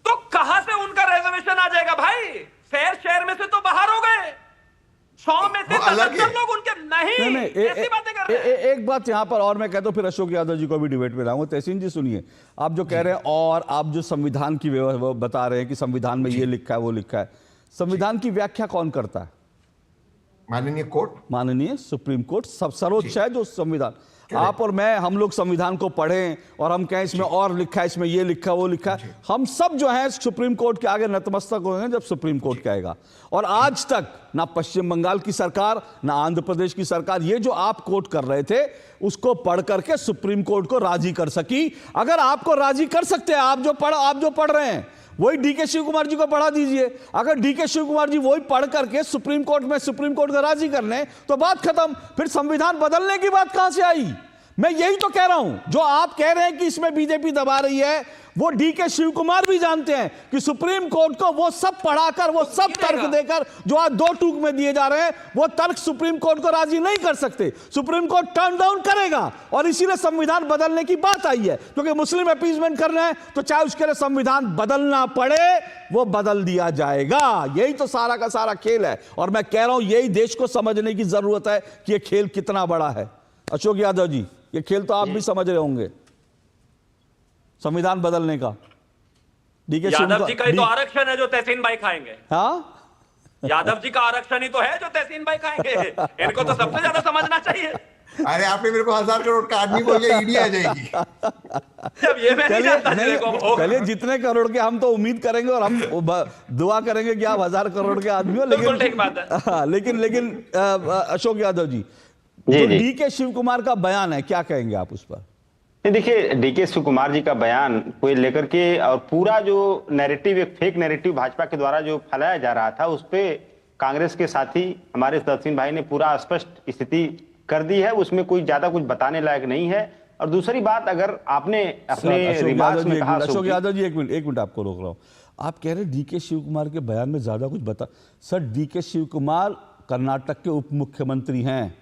तो कहां से उनका रिजर्वेशन आ जाएगा भाई? फेयर शेयर में से तो बाहर हो गए। 100 में से 77 लोग उनके नहीं, ऐसी बातें कर रहे हैं। एक बात यहां पर और मैं कहता हूं, फिर अशोक यादव जी को भी डिबेट में लाऊंगा। तहसीन जी सुनिए, आप जो कह रहे हैं और आप जो संविधान की बता रहे हैं कि संविधान में ये लिखा है वो लिखा है, संविधान की व्याख्या कौन करता है? माननीय कोर्ट, माननीय सुप्रीम कोर्ट सब सर्वोच्च है जो संविधान। आप और मैं, हम लोग संविधान को पढ़ें और हम कहें इसमें और लिखा है, इसमें ये लिखा वो लिखा है, हम सब जो है सुप्रीम कोर्ट के आगे नतमस्तक होंगे जब सुप्रीम कोर्ट कहेगा। और आज तक ना पश्चिम बंगाल की सरकार ना आंध्र प्रदेश की सरकार ये जो आप कोट कर रहे थे उसको पढ़ करके सुप्रीम कोर्ट को राजी कर सकी। अगर आपको राजी कर सकते हैं, आप जो पढ़ रहे हैं वही डीके शिव कुमार जी को पढ़ा दीजिए। अगर डीके शिव कुमार जी वही पढ़ करके सुप्रीम कोर्ट को राजी कर लें तो बात खत्म। फिर संविधान बदलने की बात कहां से आई? मैं यही तो कह रहा हूं, जो आप कह रहे हैं कि इसमें बीजेपी दबा रही है, वो डीके शिव कुमार भी जानते हैं कि सुप्रीम कोर्ट को वो सब पढ़ाकर, वो सब तर्क देकर जो आज दो टूक में दिए जा रहे हैं, वो तर्क सुप्रीम कोर्ट को राजी नहीं कर सकते। सुप्रीम कोर्ट टर्न डाउन करेगा और इसीलिए संविधान बदलने की बात आई है, क्योंकि मुस्लिम अपीजमेंट करना है तो चाहे उसके लिए संविधान बदलना पड़े वो बदल दिया जाएगा। यही तो सारा का सारा खेल है। और मैं कह रहा हूं यही देश को समझने की जरूरत है कि यह खेल कितना बड़ा है। अशोक यादव जी, ये खेल तो आप भी समझ रहे होंगे, संविधान बदलने का। यादव जी का ही तो आरक्षण है जो तहसीन भाई खाएंगे। हाँ, यादव जी का आरक्षण ही तो है जो तहसीन भाई खाएंगे। इनको तो सबसे ज्यादा समझना चाहिए। अरे आपने मेरे को 1000 करोड़ का आदमी बोल दिया, ईडी आ जाएगी। जब ये मैं नहीं जानता। चलिए जितने करोड़ के हम तो उम्मीद करेंगे और हम दुआ करेंगे कि आप 1000 करोड़ के आदमी हो। लेकिन अशोक यादव जी, जो डीके शिव कुमार का बयान है, क्या कहेंगे आप उस पर? देखिए, डीके शिव कुमार जी का बयान को लेकर के और पूरा जो नैरेटिव, एक फेक नैरेटिव भाजपा के द्वारा जो फैलाया जा रहा था, उस पे कांग्रेस के साथी हमारे तहसीन भाई ने पूरा स्पष्ट स्थिति कर दी है। उसमें कोई ज्यादा कुछ बताने लायक नहीं है। और दूसरी बात, अगर आपने अपने रिमार्क्स में कहा, अशोक यादव जी एक मिनट आपको रोक रहा हूं। आप कह रहे हैं डीके शिव कुमार के बयान में ज्यादा कुछ बता। सर, डीके शिव कुमार कर्नाटक के उप मुख्यमंत्री हैं,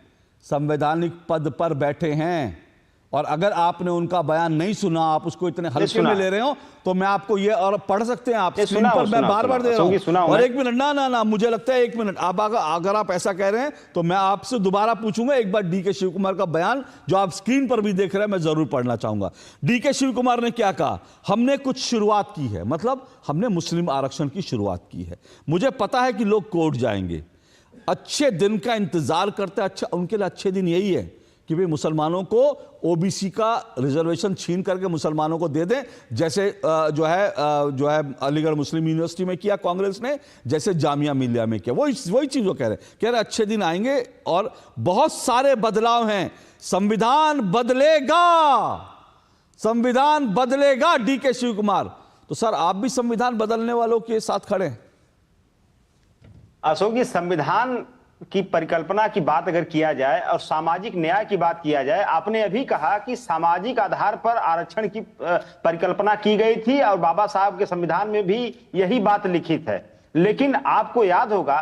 संवैधानिक पद पर बैठे हैं, और अगर आपने उनका बयान नहीं सुना, आप उसको इतने हल्के में ले रहे हो, तो मैं आपको ये और पढ़ सकते हैं आप स्क्रीन पर, मैं बार-बार दे रहा हूं। और एक मिनट, ना मुझे लगता है 1 मिनट, आप अगर आप ऐसा कह रहे हैं तो मैं आपसे दोबारा पूछूंगा। एक बार डीके शिव कुमार का बयान जो आप स्क्रीन पर भी देख रहे हैं, मैं जरूर पढ़ना चाहूंगा। डीके शिव कुमार ने क्या कहा? हमने कुछ शुरुआत की है, मतलब हमने मुस्लिम आरक्षण की शुरुआत की है। मुझे पता है कि लोग कोर्ट जाएंगे, अच्छे दिन का इंतजार करते हैं। अच्छा, उनके लिए अच्छे दिन यही है कि भाई मुसलमानों को ओबीसी का रिजर्वेशन छीन करके मुसलमानों को दे दें, जैसे जो है अलीगढ़ मुस्लिम यूनिवर्सिटी में किया कांग्रेस ने, जैसे जामिया मिलिया में किया। वही चीज वो कह रहे अच्छे दिन आएंगे और बहुत सारे बदलाव हैं, संविधान बदलेगा, संविधान बदलेगा। डीके शिव कुमार, तो सर आप भी संविधान बदलने वालों के साथ खड़े हैं? अशोक जी, संविधान की परिकल्पना की बात अगर किया जाए और सामाजिक न्याय की बात किया जाए, आपने अभी कहा कि सामाजिक आधार पर आरक्षण की परिकल्पना की गई थी और बाबा साहब के संविधान में भी यही बात लिखित है। लेकिन आपको याद होगा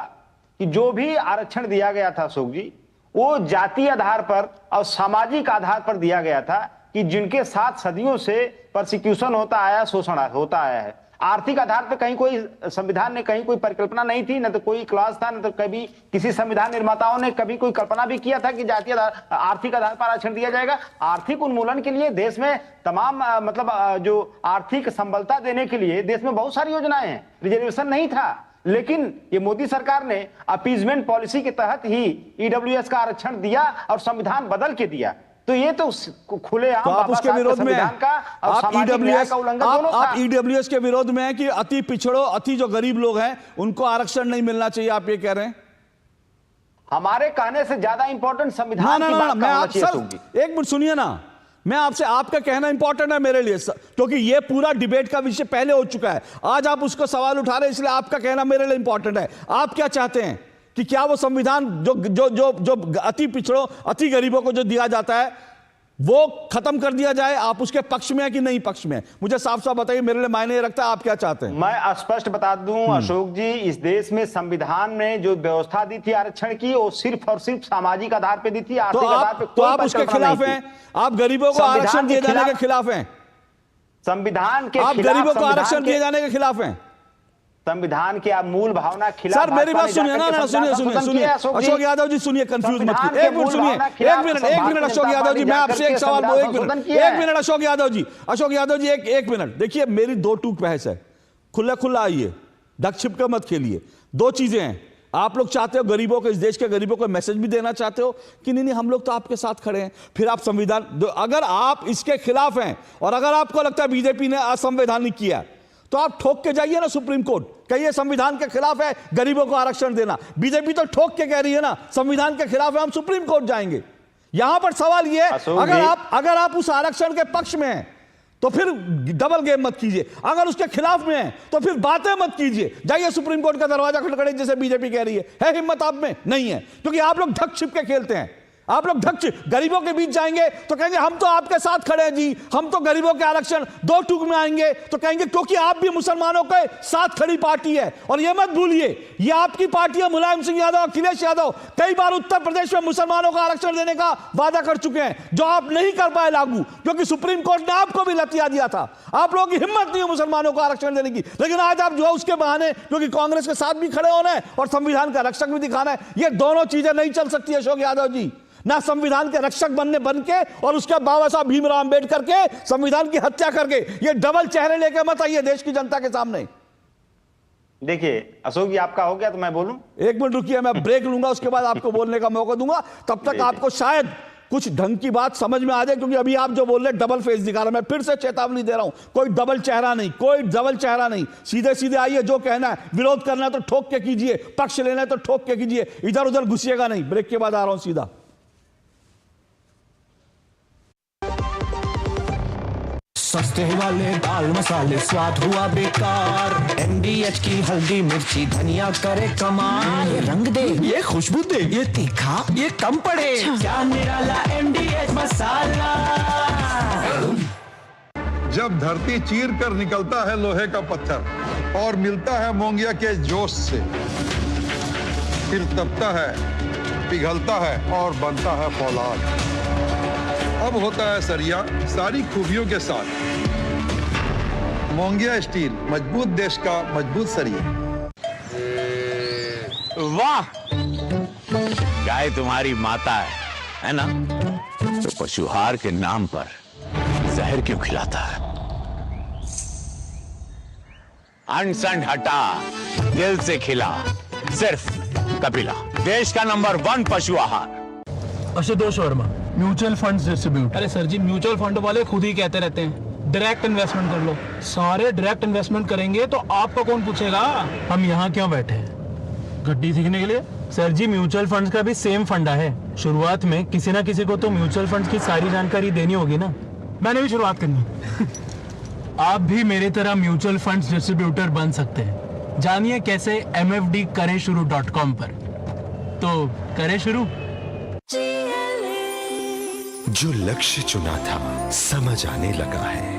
कि जो भी आरक्षण दिया गया था अशोक जी, वो जातीय आधार पर और सामाजिक आधार पर दिया गया था, कि जिनके साथ सदियों से प्रोसिक्यूशन होता आया, शोषण होता आया है। आर्थिक आधार पर कहीं कोई संविधान ने कहीं कोई परिकल्पना नहीं थी, न तो कोई क्लास था, न तो कभी किसी संविधान निर्माताओं ने कभी कोई कल्पना भी किया था कि जातीय आर्थिक आधार पर आरक्षण दिया जाएगा। आर्थिक उन्मूलन के लिए देश में तमाम मतलब जो आर्थिक संबलता देने के लिए देश में बहुत सारी योजनाएं हैं, रिजर्वेशन नहीं था। लेकिन ये मोदी सरकार ने अपीजमेंट पॉलिसी के तहत ही ईडब्ल्यूएस का आरक्षण दिया और संविधान बदल के दिया। तो ये तो खुलेआम तो आप उसके विरोध में हैं, आप ईडब्ल्यूएस के विरोध में हैं कि अति पिछड़ो, अति जो गरीब लोग हैं उनको आरक्षण नहीं मिलना चाहिए, आप ये कह रहे हैं? हमारे कहने से ज्यादा इंपॉर्टेंट संविधान की बात करना चाहिए। एक मिनट सुनिए ना, मैं आपसे, आपका कहना इंपॉर्टेंट है मेरे लिए, क्योंकि ये पूरा डिबेट का विषय पहले हो चुका है। आज आप उसको सवाल उठा रहे हैं, इसलिए आपका कहना मेरे लिए इंपॉर्टेंट है। आप क्या चाहते हैं कि क्या वो संविधान जो अति पिछड़ों, अति गरीबों को जो दिया जाता है वो खत्म कर दिया जाए? आप उसके पक्ष में है कि नहीं पक्ष में? मुझे साफ साफ बताइए, मेरे लिए मायने रखता है। आप क्या चाहते हैं? मैं स्पष्ट बता दूं अशोक जी, इस देश में संविधान ने जो व्यवस्था दी थी आरक्षण की, वो सिर्फ और सिर्फ सामाजिक आधार पर दी थी, आर्थिक आधार पर तो आप उसके खिलाफ हैं? आप गरीबों को आरक्षण दिए जाने के खिलाफ हैं? संविधान के आप गरीबों को आरक्षण दिए जाने के खिलाफ हैं? संविधान की आप मूल भावना खिलाफ। सर मेरी बात सुनिए ना, सुनिए अशोक यादव जी, सुनिए, कंफ्यूज मत कीजिए। एक मिनट सुनिए, एक मिनट अशोक यादव जी, मैं आपसे एक सवाल, एक मिनट अशोक यादव जी, एक मिनट। देखिए, मेरी 2 टूक बहस है, खुला आइए, ढक छिप कर मत खेलिए। 2 चीजें हैं, आप लोग चाहते हो गरीबों को, इस देश के गरीबों को मैसेज भी देना चाहते हो कि नहीं हम लोग तो आपके साथ खड़े हैं। फिर आप संविधान, अगर आप इसके खिलाफ हैं और अगर आपको लगता है बीजेपी ने असंवैधानिक किया तो आप ठोक के जाइए ना सुप्रीम कोर्ट, कहिए संविधान के खिलाफ है गरीबों को आरक्षण देना। बीजेपी तो ठोक के कह रही है ना संविधान के खिलाफ है, हम सुप्रीम कोर्ट जाएंगे। यहां पर सवाल यह है, अगर आप उस आरक्षण के पक्ष में हैं तो फिर डबल गेम मत कीजिए, अगर उसके खिलाफ में है तो फिर बातें मत कीजिए, जाइए सुप्रीम कोर्ट का दरवाजा खटखड़े जैसे बीजेपी कह रही है हिम्मत आप में? नहीं है, क्योंकि आप लोग ढक छिप के खेलते हैं। आप लोग ढक छिप गरीबों के बीच जाएंगे तो कहेंगे हम तो आपके साथ खड़े हैं जी, हम तो गरीबों के आरक्षण, दो टूक में आएंगे तो कहेंगे क्योंकि आप भी मुसलमानों के साथ खड़ी पार्टी है। और यह मत भूलिए ये आपकी पार्टी है, मुलायम सिंह यादव, अखिलेश यादव कई बार उत्तर प्रदेश में मुसलमानों का आरक्षण देने का वादा कर चुके हैं, जो आप नहीं कर पाए लागू, क्योंकि सुप्रीम कोर्ट ने आपको भी लतिया दिया था। आप लोगों की हिम्मत नहीं है मुसलमानों को आरक्षण देने की, लेकिन आज आप जो है उसके बहाने क्योंकि कांग्रेस के साथ भी खड़े होना है और संविधान का रक्षक भी दिखाना है, ये दोनों चीजें नहीं चल सकती अशोक यादव जी। ना संविधान के रक्षक बन के और उसके बाबा साहब भीमराव अंबेडकर के संविधान की हत्या करके ये डबल चेहरे लेके मत आइए देश की जनता के सामने। देखिए अशोक जी आपका हो गया तो मैं बोलूं? एक मिनट रुकिए, मैं ब्रेक लूंगा, उसके बाद आपको बोलने का मौका दूंगा। तब तक आपको शायद कुछ ढंग की बात समझ में आ जाए, क्योंकि अभी आप जो बोल रहे डबल फेस दिखा रहे हैं। मैं फिर से चेतावनी दे रहा हूं, कोई डबल चेहरा नहीं, कोई डबल चेहरा नहीं, सीधे सीधे आइए, जो कहना है विरोध करना है तो ठोक के कीजिए, पक्ष लेना है तो ठोक के कीजिए, इधर उधर घुसिएगा नहीं। ब्रेक के बाद आ रहा हूं सीधा। सस्ते वाले दाल मसाले स्वाद हुआ बेकार, MDH की हल्दी मिर्ची धनिया करे कमाल, ये रंग दे, ये खुशबू दे, ये तीखा, ये कम पड़े, क्या निराला MDH मसाला। जब धरती चीर कर निकलता है लोहे का पत्थर और मिलता है मोंगिया के जोश से, फिर तपता है, पिघलता है और बनता है फौलाद। अब होता है सरिया सारी खूबियों के साथ। मोंगिया स्टील, मजबूत देश का मजबूत सरिया। वाह, गाय तुम्हारी माता है ना? तो पशुहार के नाम पर जहर क्यों खिलाता है? अनसन हटा, दिल से खिला, सिर्फ कपिला, देश का नंबर 1 पशु आहार। Ashutosh Verma, mutual funds distributor. अरे सर जी, म्यूचुअल फंड वाले खुद ही कहते रहते हैं डायरेक्ट इन्वेस्टमेंट कर लो। सारे डायरेक्ट इन्वेस्टमेंट करेंगे तो आपको कौन पूछेगा? हम यहाँ क्यों बैठे हैं? गड्डी सीखने के लिए? सर जी, म्यूचुअल फंड्स का भी सेम फंडा है। शुरुआत में किसी ना किसी को तो म्यूचुअल फंड्स की सारी जानकारी देनी होगी ना। मैंने भी शुरुआत करनी है। आप भी मेरी तरह म्यूचुअल फंड्स डिस्ट्रीब्यूटर बन सकते हैं। जानिए कैसे mfdkareshuru.com पर। तो करें शुरू। जो लक्ष्य चुना था समझ आने लगा है।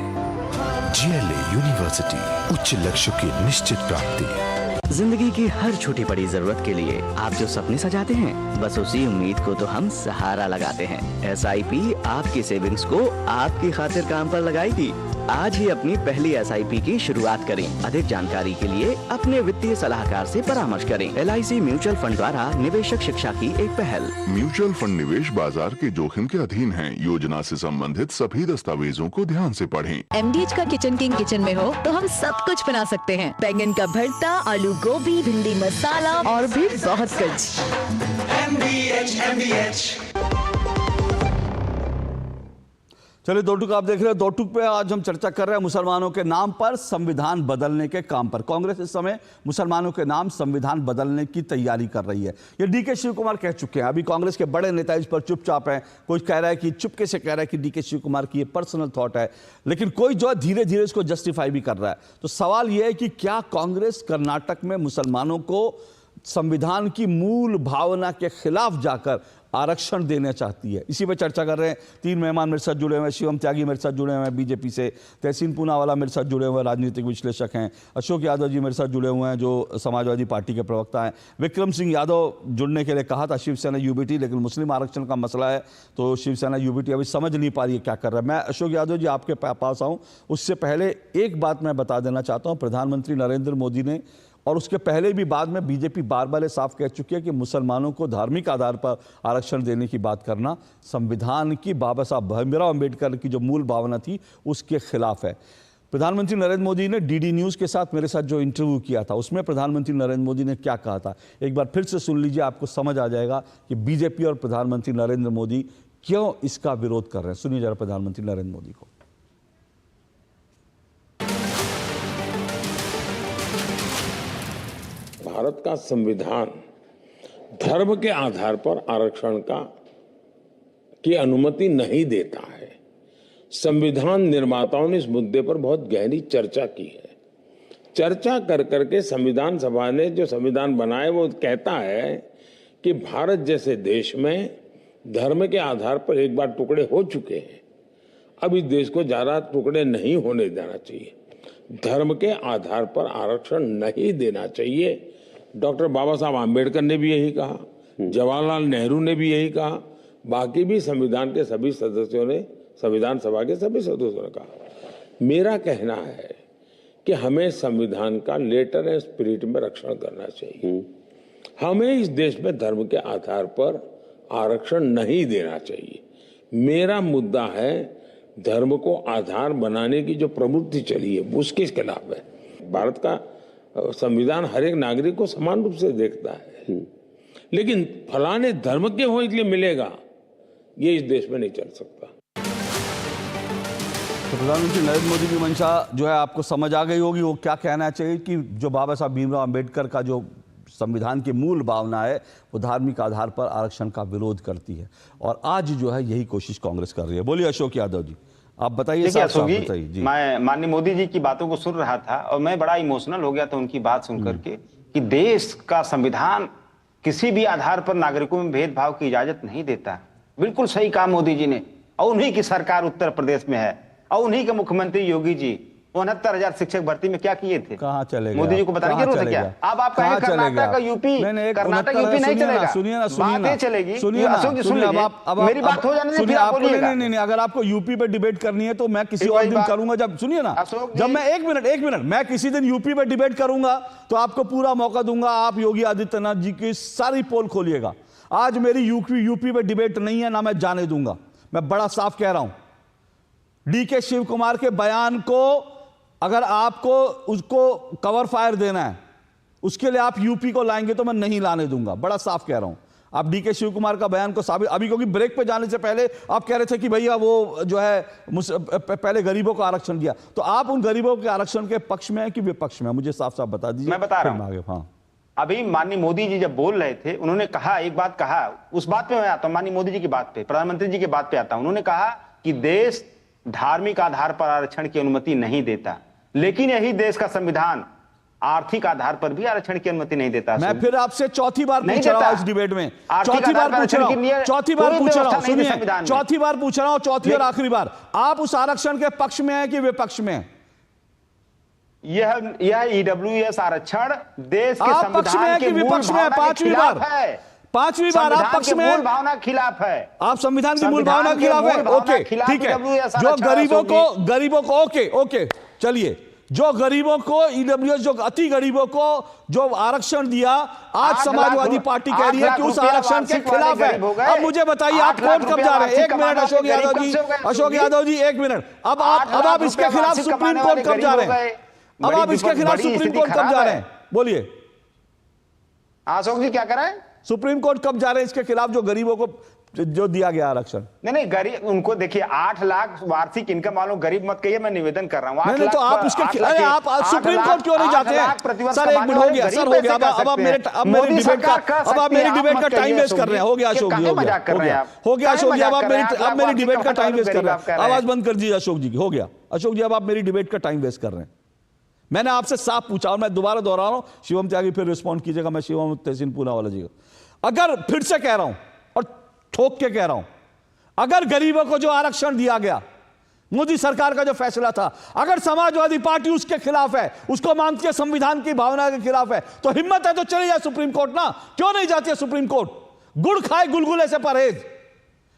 GLA यूनिवर्सिटी, उच्च लक्ष्य की निश्चित प्राप्ति। जिंदगी की हर छोटी बड़ी जरूरत के लिए आप जो सपने सजाते हैं, बस उसी उम्मीद को तो हम सहारा लगाते हैं। SIP आपकी सेविंग्स को आपकी खातिर काम पर लगाएगी। आज ही अपनी पहली SIP की शुरुआत करें। अधिक जानकारी के लिए अपने वित्तीय सलाहकार से परामर्श करें। LIC म्यूचुअल फंड द्वारा निवेशक शिक्षा की एक पहल। म्यूचुअल फंड निवेश बाजार के जोखिम के अधीन है। योजना से संबंधित सभी दस्तावेजों को ध्यान से पढ़ें। MDH का किचन किंग किचन में हो तो हम सब कुछ बना सकते हैं। बैंगन का भरता, आलू गोभी, भिंडी मसाला और भी बहुत कुछ। MDH। चलिए, दो टूक आप देख रहे हैं। दो टूक पे आज हम चर्चा कर रहे हैं मुसलमानों के नाम पर संविधान बदलने के काम पर। कांग्रेस इस समय मुसलमानों के नाम संविधान बदलने की तैयारी कर रही है। ये DK शिव कुमार कह चुके हैं। अभी कांग्रेस के बड़े नेता इस पर चुपचाप हैं। कोई कह रहा है कि चुपके से कह रहा है कि DK शिव कुमार की ये पर्सनल थॉट है, लेकिन कोई जो है धीरे धीरे इसको जस्टिफाई भी कर रहा है। तो सवाल यह है कि क्या कांग्रेस कर्नाटक में मुसलमानों को संविधान की मूल भावना के खिलाफ जाकर आरक्षण देना चाहती है? इसी पर चर्चा कर रहे हैं। 3 मेहमान मेरे साथ जुड़े हुए हैं। शिवम त्यागी मेरे साथ जुड़े हुए हैं बीजेपी से, तहसीन पूनावाला मेरे साथ जुड़े हुए हैं, राजनीतिक विश्लेषक हैं, अशोक यादव जी मेरे साथ जुड़े हुए हैं जो समाजवादी पार्टी के प्रवक्ता हैं, विक्रम सिंह यादव जुड़ने के लिए कहा था शिवसेना UBT, लेकिन मुस्लिम आरक्षण का मसला है तो शिवसेना UBT अभी समझ नहीं पा रही है क्या कर रहा है। मैं अशोक यादव जी आपके पास आऊँ उससे पहले एक बात मैं बता देना चाहता हूँ। प्रधानमंत्री नरेंद्र मोदी ने और उसके पहले भी बाद में बीजेपी बार बार साफ कह चुकी है कि मुसलमानों को धार्मिक आधार पर आरक्षण देने की बात करना संविधान की बाबा साहब भीमराव अंबेडकर की जो मूल भावना थी उसके खिलाफ है। प्रधानमंत्री नरेंद्र मोदी ने डीडी न्यूज़ के साथ मेरे साथ जो इंटरव्यू किया था उसमें प्रधानमंत्री नरेंद्र मोदी ने क्या कहा था, एक बार फिर से सुन लीजिए, आपको समझ आ जाएगा कि बीजेपी और प्रधानमंत्री नरेंद्र मोदी क्यों इसका विरोध कर रहे हैं। सुनिए जरा प्रधानमंत्री नरेंद्र मोदी को। भारत का संविधान धर्म के आधार पर आरक्षण की अनुमति नहीं देता है। संविधान निर्माताओं ने इस मुद्दे पर बहुत गहरी चर्चा की है। चर्चा कर करके संविधान सभा ने जो संविधान बनाए वो कहता है कि भारत जैसे देश में धर्म के आधार पर एक बार टुकड़े हो चुके हैं, अब इस देश को ज्यादा टुकड़े नहीं होने देना चाहिए, धर्म के आधार पर आरक्षण नहीं देना चाहिए। डॉक्टर बाबा साहब आम्बेडकर ने भी यही कहा, जवाहरलाल नेहरू ने भी यही कहा, बाकी भी संविधान के सभी सदस्यों ने, संविधान सभा के सभी सदस्यों ने कहा। मेरा कहना है कि हमें संविधान का लेटर एंड स्पिरिट में रक्षण करना चाहिए। हमें इस देश में धर्म के आधार पर आरक्षण नहीं देना चाहिए। मेरा मुद्दा है धर्म को आधार बनाने की जो प्रवृत्ति चली है उसके खिलाफ है। भारत का संविधान हर एक नागरिक को समान रूप से देखता है, लेकिन फलाने धर्म के हो इसलिए मिलेगा, ये इस देश में नहीं चल सकता। तो प्रधानमंत्री नरेंद्र मोदी की मंशा जो है आपको समझ आ गई होगी। वो क्या कहना चाहिए कि जो बाबा साहब भीमराव अंबेडकर का जो संविधान की मूल भावना है वो धार्मिक आधार पर आरक्षण का विरोध करती है, और आज जो है यही कोशिश कांग्रेस कर रही है। बोलिए अशोक यादव जी, आप बताइए। अशोक जी, मैं माननीय मोदी जी की बातों को सुन रहा था और मैं बड़ा इमोशनल हो गया था उनकी बात सुन करके कि देश का संविधान किसी भी आधार पर नागरिकों में भेदभाव की इजाजत नहीं देता। बिल्कुल सही कहा मोदी जी ने, और उन्हीं की सरकार उत्तर प्रदेश में है और उन्हीं के मुख्यमंत्री योगी जी 69,000 शिक्षक भर्ती में क्या किए थे? कहाँ चले गए? मोदी जी को बताने की जरूरत है क्या? अब आप कहें कर्नाटक का यूपी, कर्नाटक यूपी नहीं चलेगा। बातें चलेगी। सुनिए अशोक जी सुन लीजिए, मेरी बात हो जाने दीजिए, आप बोलिएगा। नहीं, अगर आपको यूपी पे डिबेट करनी है तो मैं किसी और दिन करूंगा। जब सुनिए ना, जब मैं एक मिनट मैं किसी दिन यूपी पे डिबेट करूंगा तो आपको पूरा मौका दूंगा। आप योगी आदित्यनाथ जी की सारी पोल खोलिएगा। आज मेरी यूपी पे डिबेट नहीं है, ना मैं जाने दूंगा। मैं बड़ा साफ कह रहा हूं, डीके शिव कुमार के बयान को अगर आपको उसको कवर फायर देना है उसके लिए आप यूपी को लाएंगे तो मैं नहीं लाने दूंगा। बड़ा साफ कह रहा हूं। आप डीके शिव कुमार का बयान को साबित, अभी क्योंकि ब्रेक पे जाने से पहले आप कह रहे थे कि भैया वो जो है पहले गरीबों को आरक्षण दिया, तो आप उन गरीबों के आरक्षण के पक्ष में है कि विपक्ष में? मुझे साफ साफ बता दीजिए। मैं बता रहा हूं। हाँ, अभी माननीय मोदी जी जब बोल रहे थे उन्होंने कहा, एक बात कहा, उस बात पे मैं आता हूं, माननीय मोदी जी की बात पे, प्रधानमंत्री जी की बात पे आता हूं। उन्होंने कहा कि देश धार्मिक आधार पर आरक्षण की अनुमति नहीं देता, लेकिन यही देश का संविधान आर्थिक आधार पर भी आरक्षण की अनुमति नहीं देता। मैं फिर आपसे चौथी बार पूछ रहा हूं इस डिबेट में, चौथी बार पूछ रहा हूं, चौथी बार पूछ रहा हूं, सुनिए, चौथी बार पूछ रहा हूं, चौथी और आखिरी बार, आप उस आरक्षण के पक्ष में हैं कि विपक्ष में हैं? यह ईडब्ल्यूएस आरक्षण देश के संविधान के मूल भावना के खिलाफ है। पांचवी बार आप पक्ष में मूल भावना के खिलाफ है। आप संविधान की मूल भावना के खिलाफ है। ओके, ठीक है। जो गरीबों को ओके चलिए, जो गरीबों को ईडब्ल्यूएस, जो अति गरीबों को जो आरक्षण दिया, आज समाजवादी पार्टी कह रही है कि उस आरक्षण के खिलाफ है। अब मुझे बताइए आप कोर्ट कब जा रहे हैं? एक मिनट अशोक यादव जी, एक मिनट। अब आप इसके खिलाफ सुप्रीम कोर्ट कब जा रहे हैं? अब आप इसके खिलाफ सुप्रीम कोर्ट कब जा रहे हैं? बोलिए अशोक जी, क्या कर रहे हैं? सुप्रीम कोर्ट कब जा रहे हैं इसके खिलाफ जो गरीबों को जो दिया गया आरक्षण? नहीं, गरीब उनको देखिए, 8 लाख वार्षिक इनकम वालों गरीब मत कहिए, मैं निवेदन कर रहा हूं। नहीं, तो आप उसके खिलाफ आप सुप्रीम कोर्ट क्यों नहीं जाते हैं? सर एक मिनट हो गया, सर हो गया। अब आप मेरी डिबेट का टाइम वेस्ट कर रहे हैं। हो गया अशोक जी, हो गया अशोक जी, अब मेरी डिबेट का टाइम वेस्ट कर रहे हैं। आवाज बंद कर दीजिए अशोक जी की। हो गया अशोक जी, अब आप मेरी डिबेट का टाइम वेस्ट कर रहे हैं। मैंने आपसे साफ पूछा और मैं दोबारा दोहरा रहा हूं, शिवम त्यागी फिर रिस्पॉन्ड कीजिएगा। मैं शिवम तहसीन पूनावाला जी का अगर फिर से कह रहा हूं और ठोक के कह रहा हूं, अगर गरीबों को जो आरक्षण दिया गया, मोदी सरकार का जो फैसला था, अगर समाजवादी पार्टी उसके खिलाफ है, उसको मानती है संविधान की भावना के खिलाफ है, तो हिम्मत है तो चले जाए सुप्रीम कोर्ट ना। क्यों नहीं जाती है सुप्रीम कोर्ट? गुड़ खाए गुलगुले से परहेज।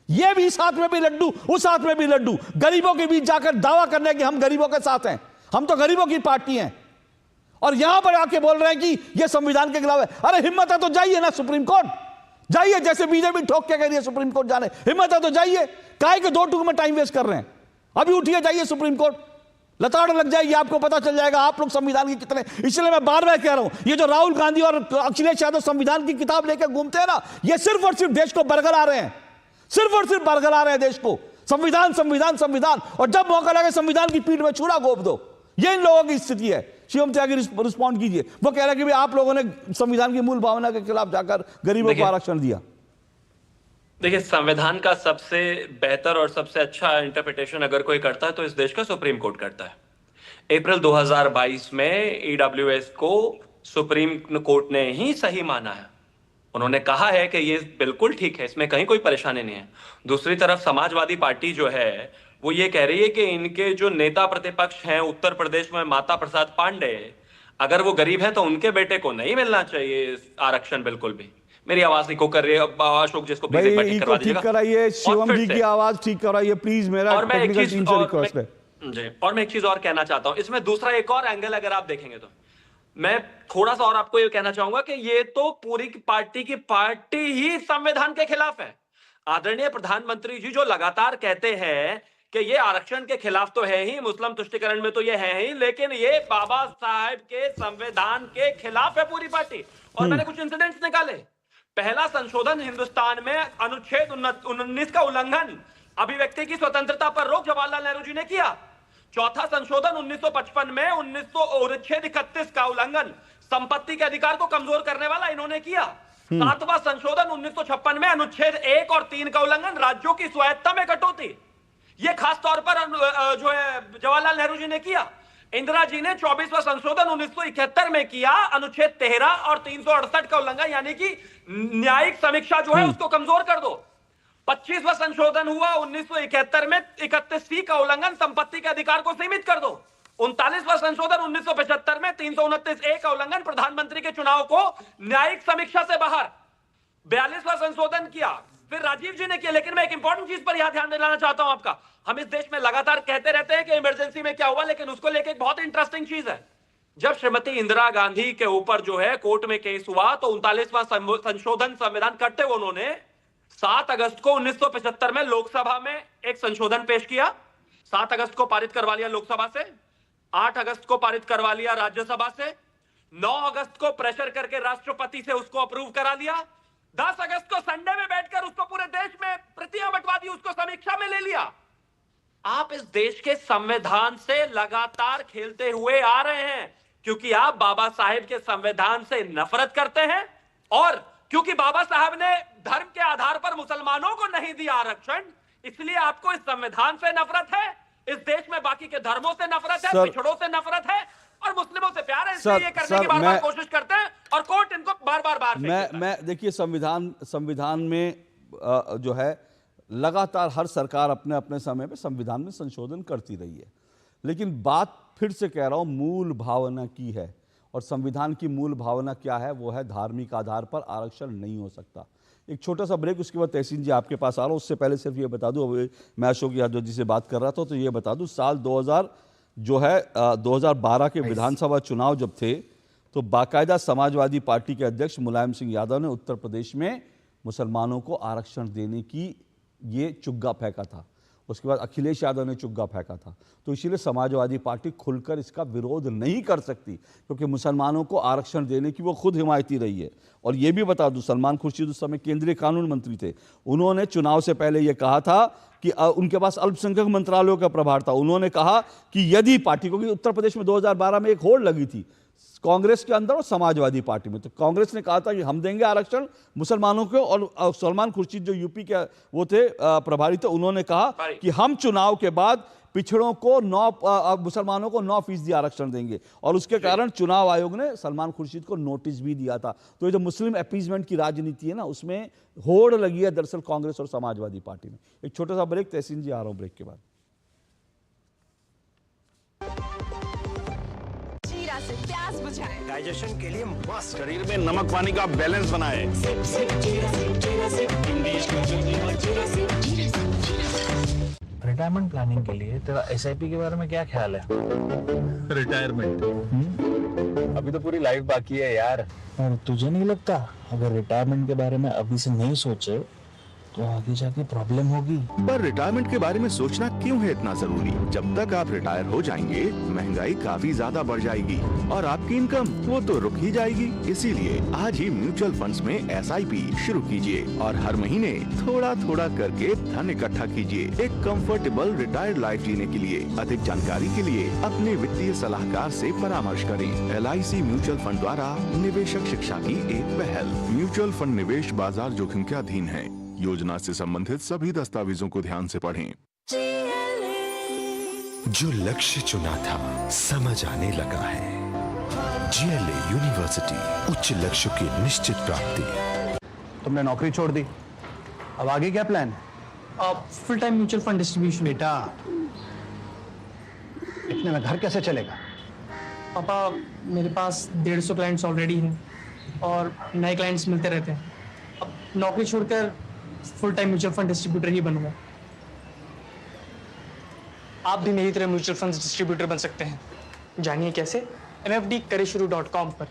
ये भी इस हाथ में भी लड्डू, उस हाथ में भी लड्डू, गरीबों के बीच जाकर दावा करने कि हम गरीबों के साथ हैं, हम तो गरीबों की पार्टी हैं, और यहां पर आके बोल रहे हैं कि यह संविधान के खिलाफ है। अरे हिम्मत है तो जाइए ना सुप्रीम कोर्ट, जाइए। जैसे बीजेपी ठोक के कह रही है सुप्रीम कोर्ट जाने, हिम्मत है तो जाइए। काहे के 2 टूक में टाइम वेस्ट कर रहे हैं? अभी उठिए, जाइए सुप्रीम कोर्ट। लताड़ लग जाएगी, आपको पता चल जाएगा आप लोग संविधान के कितने। इसलिए मैं बार बार कह रहा हूं, ये जो राहुल गांधी और अखिलेश यादव संविधान की किताब लेकर घूमते हैं ना, ये सिर्फ और सिर्फ देश को बरगला रहे हैं, सिर्फ और सिर्फ बरगला रहे हैं देश को। संविधान संविधान संविधान, और जब मौका लगे संविधान की पीठ में छुरा घोंप दो। ये इन लोगों की स्थिति है। शिवम त्यागी रिस्पॉन्ड कीजिए। वो कह रहे हैं कि भाई आप लोगों ने संविधान की मूल भावना के खिलाफ जाकर गरीबों को आरक्षण दिया। देखिए, संविधान का सबसे बेहतर और सबसे अच्छा इंटरप्रिटेशन अगर कोई करता है तो इस देश का सुप्रीम कोर्ट करता है। अप्रैल 2022 में ईडब्ल्यूएस को सुप्रीम कोर्ट ने ही सही माना है। उन्होंने कहा है कि ये बिल्कुल ठीक है, इसमें कहीं कोई परेशानी नहीं है। दूसरी तरफ समाजवादी पार्टी जो है वो ये कह रही है कि इनके जो नेता प्रतिपक्ष हैं उत्तर प्रदेश में माता प्रसाद पांडे, अगर वो गरीब हैं तो उनके बेटे को नहीं मिलना चाहिए आरक्षण बिल्कुल भी। मेरी आवाज इको कर रही है, अशोक जी इसको प्लीज एक बार ठीक करवा दीजिएगा। ठीक कराइए, शिवम जी की आवाज ठीक कराइए प्लीज, मेरा टेक्निकल टीम से रिक्वेस्ट है जी। और मैं एक चीज और कहना चाहता हूं, इसमें दूसरा एक और एंगल अगर आप देखेंगे तो मैं थोड़ा सा और आपको ये कहना चाहूंगा कि ये तो पूरी पार्टी ही संविधान के खिलाफ है। आदरणीय प्रधानमंत्री जी जो लगातार कहते हैं कि ये आरक्षण के खिलाफ तो है ही, मुस्लिम तुष्टिकरण में तो ये है ही, लेकिन ये बाबा साहेब के संविधान के खिलाफ है पूरी पार्टी। और मैंने कुछ इंसिडेंट्स निकाले। पहला संशोधन हिंदुस्तान में अनुच्छेद 19 का उल्लंघन, अभिव्यक्ति की स्वतंत्रता पर रोक जवाहरलाल नेहरू जी ने किया। चौथा संशोधन 1955 में अनुच्छेद 31 का उल्लंघन, संपत्ति के अधिकार को कमजोर करने वाला इन्होंने किया। सातवां संशोधन 1956 में अनुच्छेद 1 और 3 का उल्लंघन, राज्यों की स्वायत्ता में कटौती, ये खास तौर पर जो है जवाहरलाल नेहरू जी ने किया। इंदिरा जी ने 24वां संशोधन 1971 में किया, अनुच्छेद 13 और 368 का उल्लंघन, यानी कि न्यायिक समीक्षा जो है उसको कमजोर कर दो। 25वां संशोधन हुआ 1971 में 31C का उल्लंघन, संपत्ति के अधिकार को सीमित कर दो। 39वां संशोधन 1975 में 329A का उल्लंघन, प्रधानमंत्री के चुनाव को न्यायिक समीक्षा से बाहर। 42वां संशोधन किया, फिर राजीव जी ने किया। लेकिन मैं एक इंपॉर्टेंट चीज पर यहां ध्यान दिलाना चाहता हूं आपका। हम इस देश में लगातार कहते रहते हैं कि इमरजेंसी में क्या हुआ, लेकिन उसको लेकर एक बहुत इंटरेस्टिंग चीज है। जब श्रीमती इंदिरा गांधी के ऊपर जो है कोर्ट में केस हुआ तो 39वां संशोधन संविधान करते हुए उन्होंने 7 अगस्त को 1975 में लोकसभा में एक संशोधन पेश किया। 7 अगस्त को पारित करवा लिया लोकसभा से, 8 अगस्त को पारित करवा लिया राज्यसभा से, 9 अगस्त को प्रेशर करके राष्ट्रपति से उसको अप्रूव करा लिया, 10 अगस्त को संडे में बैठकर उसको पूरे देश में प्रतियां बंटवा दी, उसको समीक्षा में ले लिया। आप इस देश के संविधान से लगातार खेलते हुए आ रहे हैं क्योंकि आप बाबा साहेब के संविधान से नफरत करते हैं, और क्योंकि बाबा साहब ने धर्म के आधार पर मुसलमानों को नहीं दिया आरक्षण, इसलिए आपको इस संविधान से नफरत है, इस देश में बाकी के धर्मों से नफरत है, पिछड़ों से नफरत है और मुस्लिमों से प्यार है, इसलिए ये करने की बार-बार कोशिश करते हैं और कोर्ट इनको बार-बार मैं देखिए संविधान में जो है लगातार हर सरकार अपने अपने समय पे संविधान में संशोधन करती रही है, लेकिन बात फिर से कह रहा हूं मूल भावना की है। और संविधान की मूल भावना क्या है? वो है धार्मिक आधार पर आरक्षण नहीं हो सकता। एक छोटा सा ब्रेक, उसके बाद तहसीन जी आपके पास आ रहा हूँ। उससे पहले सिर्फ ये बता दूं, मैं अशोक यादव जी से बात कर रहा था तो ये बता दूं, साल 2012 के विधानसभा चुनाव जब थे तो बाकायदा समाजवादी पार्टी के अध्यक्ष मुलायम सिंह यादव ने उत्तर प्रदेश में मुसलमानों को आरक्षण देने की ये चुग्गा फेंका था। उसके बाद अखिलेश यादव ने चुग्गा फेंका था। तो इसीलिए समाजवादी पार्टी खुलकर इसका विरोध नहीं कर सकती, क्योंकि मुसलमानों को आरक्षण देने की वो खुद हिमायती रही है। और ये भी बता दूं, सलमान खुर्शीद उस समय केंद्रीय कानून मंत्री थे, उन्होंने चुनाव से पहले ये कहा था कि उनके पास अल्पसंख्यक मंत्रालयों का प्रभार था। उन्होंने कहा कि यदि पार्टी को, उत्तर प्रदेश में 2012 में एक होड़ लगी थी कांग्रेस के अंदर और समाजवादी पार्टी में, तो कांग्रेस ने कहा था कि हम देंगे आरक्षण मुसलमानों को, और सलमान खुर्शीद जो यूपी के वो थे प्रभारी थे, उन्होंने कहा कि हम चुनाव के बाद पिछड़ों को मुसलमानों को 9% आरक्षण देंगे। और उसके कारण चुनाव आयोग ने सलमान खुर्शीद को नोटिस भी दिया था। तो ये जो मुस्लिम अपीजमेंट की राजनीति है ना, उसमें होड़ लगी है दरअसल कांग्रेस और समाजवादी पार्टी में। एक छोटा सा ब्रेक, तहसीन जी आ रहा हूं ब्रेक के बाद। डाइजेशन के लिए मस्त, शरीर में नमक पानी का बैलेंस बनाए। रिटायरमेंट प्लानिंग के लिए तेरा SIP के बारे में क्या ख्याल है? रिटायरमेंट अभी तो पूरी लाइफ बाकी है यार। और तुझे नहीं लगता अगर रिटायरमेंट के बारे में अभी से नहीं सोचे तो आगे जाके प्रॉब्लम होगी। पर रिटायरमेंट के बारे में सोचना क्यों है इतना जरूरी? जब तक आप रिटायर हो जाएंगे महंगाई काफी ज्यादा बढ़ जाएगी और आपकी इनकम वो तो रुक ही जाएगी। इसीलिए आज ही म्यूचुअल फंड्स में SIP शुरू कीजिए और हर महीने थोड़ा थोड़ा करके धन इकट्ठा कीजिए एक कंफर्टेबल रिटायर्ड लाइफ जीने के लिए। अधिक जानकारी के लिए अपने वित्तीय सलाहकार से परामर्श करें। LIC म्यूचुअल फंड द्वारा निवेशक शिक्षा की एक पहल। म्यूचुअल फंड निवेश बाजार जोखिम के अधीन है। योजना से संबंधित सभी दस्तावेजों को ध्यान से पढ़ें। जो लक्ष्य चुना था समझ आने लगा है। GLA यूनिवर्सिटी, उच्च लक्ष्य की निश्चित प्राप्ति। तुमने नौकरी छोड़ दी, अब आगे क्या plan? Full time mutual fund distribution. बेटा, इतने में घर कैसे चलेगा? पापा, मेरे पास 150 क्लाइंट्स ऑलरेडी हैं और नए क्लाइंट्स मिलते रहते हैं। अब नौकरी छोड़कर full time mutual fund distributor ही बनूंगा। आप भी मेरी तरह म्यूचुअल फंड डिस्ट्रीब्यूटर बन सकते हैं। जानिए कैसे? mfdkareshuru.com पर।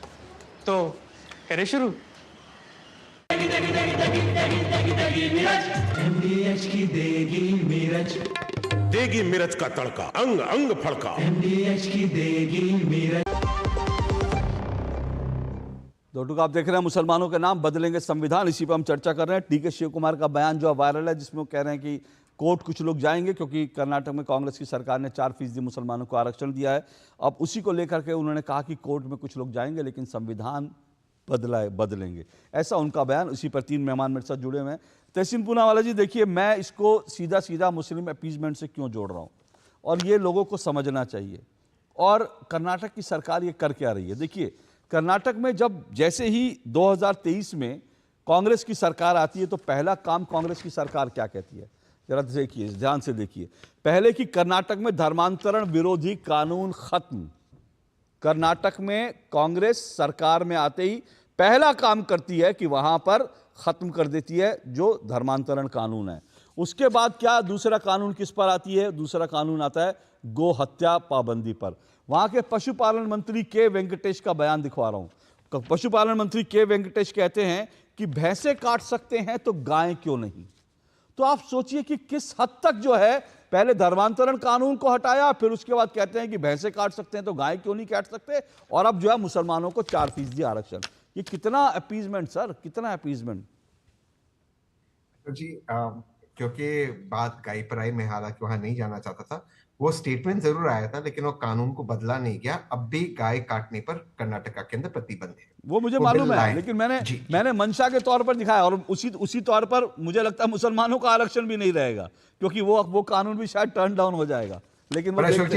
तो करें शुरू। MDH की देगी मिर्च, देगी मिर्च का तड़का, अंग अंग फड़का। MDH की देगी मिर्च। दोस्तों, आप देख रहे हैं मुसलमानों के नाम बदलेंगे संविधान। इसी पर हम चर्चा कर रहे हैं। DK शिव कुमार का बयान जो वायरल है, जिसमें वो कह रहे हैं कि कोर्ट कुछ लोग जाएंगे क्योंकि कर्नाटक में कांग्रेस की सरकार ने 4% मुसलमानों को आरक्षण दिया है। अब उसी को लेकर के उन्होंने कहा कि कोर्ट में कुछ लोग जाएंगे लेकिन संविधान बदलेंगे, ऐसा उनका बयान। इसी पर 3 मेहमान मेरे साथ जुड़े हुए हैं। तहसीन पूनावाला जी, देखिए, मैं इसको सीधा सीधा मुस्लिम अपीजमेंट से क्यों जोड़ रहा हूँ और ये लोगों को समझना चाहिए। और कर्नाटक की सरकार ये कर क्या रही है? देखिए, कर्नाटक में जब जैसे ही 2023 में कांग्रेस की सरकार आती है तो पहला काम कांग्रेस की सरकार क्या कहती है, जरा देखिए, ध्यान से देखिए। पहले कि कर्नाटक में धर्मांतरण विरोधी कानून खत्म। कर्नाटक में कांग्रेस सरकार में आते ही पहला काम करती है कि वहां पर खत्म कर देती है जो धर्मांतरण कानून है। उसके बाद क्या दूसरा कानून किस पर आती है? दूसरा कानून आता है गो हत्या पाबंदी पर। वहां के पशुपालन मंत्री के वेंकटेश का बयान दिखवा रहा हूं। पशुपालन मंत्री के वेंकटेश कहते हैं कि भैंसे काट सकते हैं तो गाय क्यों नहीं? तो आप सोचिए कि किस हद तक जो है, पहले धर्मांतरण कानून को हटाया, फिर उसके बाद कहते हैं कि भैंसे काट सकते हैं तो गाय क्यों नहीं काट सकते, और अब जो है मुसलमानों को 4% आरक्षण। ये कितना अपीजमेंट सर, कितना अपीजमेंट। जी, क्योंकि बात गाय पर आई, मैं हालांकि वहां नहीं जाना चाहता था। वो स्टेटमेंट जरूर आया था लेकिन वो कानून को बदला नहीं गया। अब भी गाय काटने पर कर्नाटका के अंदर प्रतिबंध है। वो मुझे मालूम है, लेकिन मैंने मंशा के तौर पर दिखाया और उसी तौर पर मुझे लगता है मुसलमानों का आरक्षण भी नहीं रहेगा क्योंकि वो कानून भी शायद टर्न डाउन हो जाएगा। लेकिन वो अशोक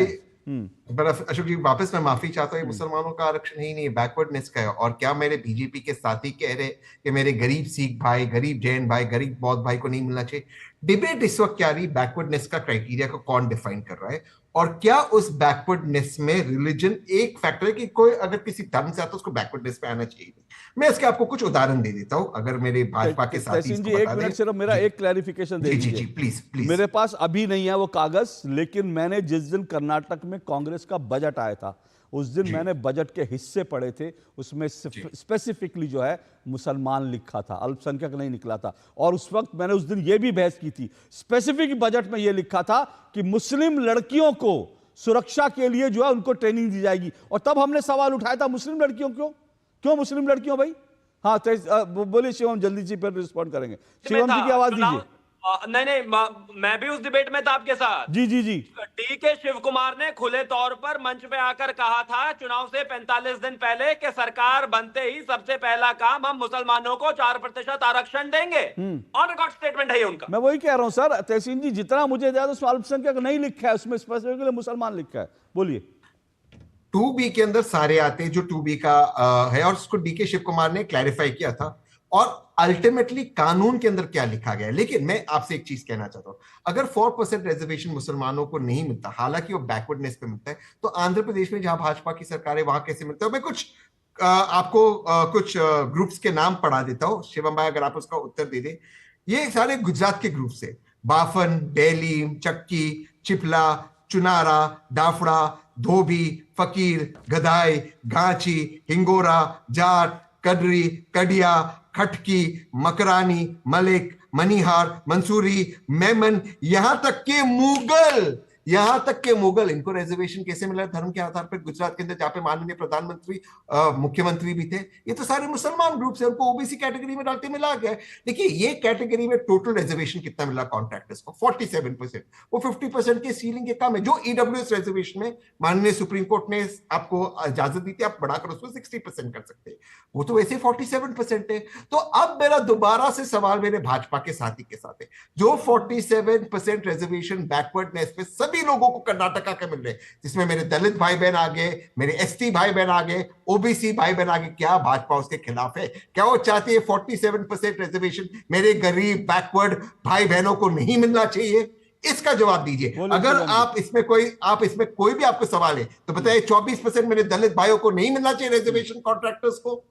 जी, वापस मैं माफी चाहता हूँ, बैकवर्डनेस का आरक्षण ही नहीं है, बैकवर्डनेस का है। और क्या मेरे बीजेपी के साथी कह रहे कि मेरे गरीब सिख भाई, गरीब जैन भाई, गरीब बौद्ध भाई को नहीं मिलना चाहिए? डिबेट इस वक्त क्या रही, बैकवर्डनेस का क्राइटेरिया को कौन डिफाइन कर रहा है और क्या उस बैकवर्डनेस में रिलीजन एक फैक्टर है कि कोई अगर किसी धर्म से आता है उसको बैकवर्डनेस पे आना चाहिए। मैं इसके आपको कुछ उदाहरण दे देता हूं, अगर मेरे भाजपा के साथी जी, एक मिनट सिर्फ मेरा एक क्लैरिफिकेशन दे दीजिए। जी, प्लीज। मेरे पास अभी नहीं है वो कागज, लेकिन मैंने जिस दिन कर्नाटक में कांग्रेस का बजट आया था उस दिन मैंने बजट के हिस्से पढ़े थे, उसमें स्पेसिफिकली जो है मुसलमान लिखा था, अल्पसंख्यक नहीं निकला था। और उस वक्त मैंने उस दिन ये भी बहस की थी, स्पेसिफिक बजट में ये लिखा था कि मुस्लिम लड़कियों को सुरक्षा के लिए जो है उनको ट्रेनिंग दी जाएगी। और तब हमने सवाल उठाया था मुस्लिम लड़कियों क्यों मुस्लिम लड़कियों भाई? हाँ, बोलिए शिवम, जल्दी जी पर रिस्पॉन्ड करेंगे। शिवम जी की आवाज दीजिए। नहीं, मैं भी उस डिबेट में था आपके साथ। जी। DK शिव कुमार ने खुले तौर पर मंच पे आकर कहा था चुनाव से 45 दिन पहले कि सरकार बनते ही सबसे पहला काम हम मुसलमानों को 4% आरक्षण देंगे। ऑन रिकॉर्ड स्टेटमेंट है उनका। मैं वही कह रहा हूं सर, तहसीन जी, जितना मुझे याद है उसमें अल्पसंख्यक नहीं लिखा है, उसमें स्पेसिफिकली मुसलमान लिखा है। बोलिए। 2B के अंदर सारे आते हैं जो 2B का है और उसको DK शिव कुमार ने क्लैरिफाई किया था और अल्टीमेटली कानून के अंदर क्या लिखा गया है। लेकिन मैं आपसे एक चीज कहना चाहता हूं, अगर 4% रिजर्वेशन मुसलमानों को नहीं मिलता, हालांकि वो बैकवर्डनेस पे मिलता है, तो आंध्र प्रदेश में जहां भाजपा की सरकार है वहां कैसे मिलता है? मैं आपको कुछ ग्रुप्स के नाम पढ़ा देता हूं, शिवम भाई अगर आप उसका उत्तर दे दे। ये सारे गुजरात के ग्रुप्स है, बाफन, बेलीम, चक्की, चिपला, चुनारा, डाफड़ा, धोबी, फकीर, गदाई, गांची, हिंगोरा, जाट, कडरी, कडिया, खटकी, मकरानी, मलिक, मनिहार, मंसूरी, मेमन, यहां तक के मुगल इनको रिजर्वेशन कैसे मिला धर्म के आधार पर? गुजरात के अंदर जहां पे माननीय प्रधानमंत्री मुख्यमंत्री भी थे, ये तो सारे मुसलमान ग्रुप से, उनको ओबीसी कैटेगरी में डालते मिला गया। देखिए ये कैटेगरी में टोटल रिजर्वेशन कितना मिला कॉन्ट्रैक्टर्स को? 47%। वो 50% के सीलिंग के कम है। जो ईडब्ल्यूएस रिजर्वेशन में माननीय सुप्रीम कोर्ट ने आपको इजाजत दी थी, आप बढ़ाकर उसको 60% कर सकते हैं, वो तो वैसे 47% है। तो अब मेरा दोबारा से सवाल मेरे भाजपा के साथी के साथ है, जो 47% रिजर्वेशन बैकवर्डनेस पे सभी लोगों को कर्नाटका के मिल रहे, जिसमें मेरे दलित भाई बहन आ गए, मेरे एसटी भाई बहन आ गए, ओबीसी भाई बहन आ गए, क्या भाजपा उसके खिलाफ है? क्या वो चाहती है 47% रिजर्वेशन मेरे गरीब बैकवर्ड भाई बहनों को नहीं मिलना चाहिए? इसका जवाब दीजिए। अगर आप इसमें कोई भी आपको सवाल है तो बताइए, 24% मेरे दलित भाइयों को नहीं मिलना चाहिए रिजर्वेशन कॉन्ट्रैक्टर्स को?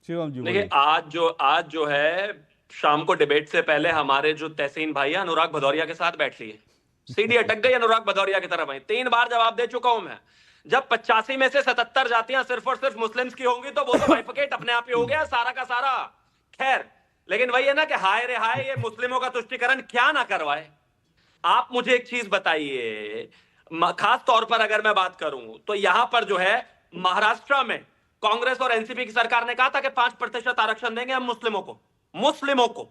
शिवम जी देखिए, आज जो है शाम को डिबेट से पहले हमारे जो तहसीन भाई है अनुराग भदौरिया के साथ बैठ लिए, सीढ़ी अटक गई अनुराग भदौरिया की तरफ। 3 बार जवाब दे चुका हूं मैं। जब 85 में से 77 जातियां सिर्फ और सिर्फ मुस्लिम्स की होंगी तो वो तो बाइफिकेट अपने आप ही हो गया सारा का सारा। खैर, लेकिन वही है ना कि हाय रे हाय, ये मुस्लिमों का तुष्टीकरण क्या ना करवाए। आप मुझे एक चीज बताइए, खास तौर पर अगर मैं बात करूं तो यहां पर जो है महाराष्ट्र में कांग्रेस और एनसीपी की सरकार ने कहा था कि 5% आरक्षण देंगे हम मुस्लिमों को।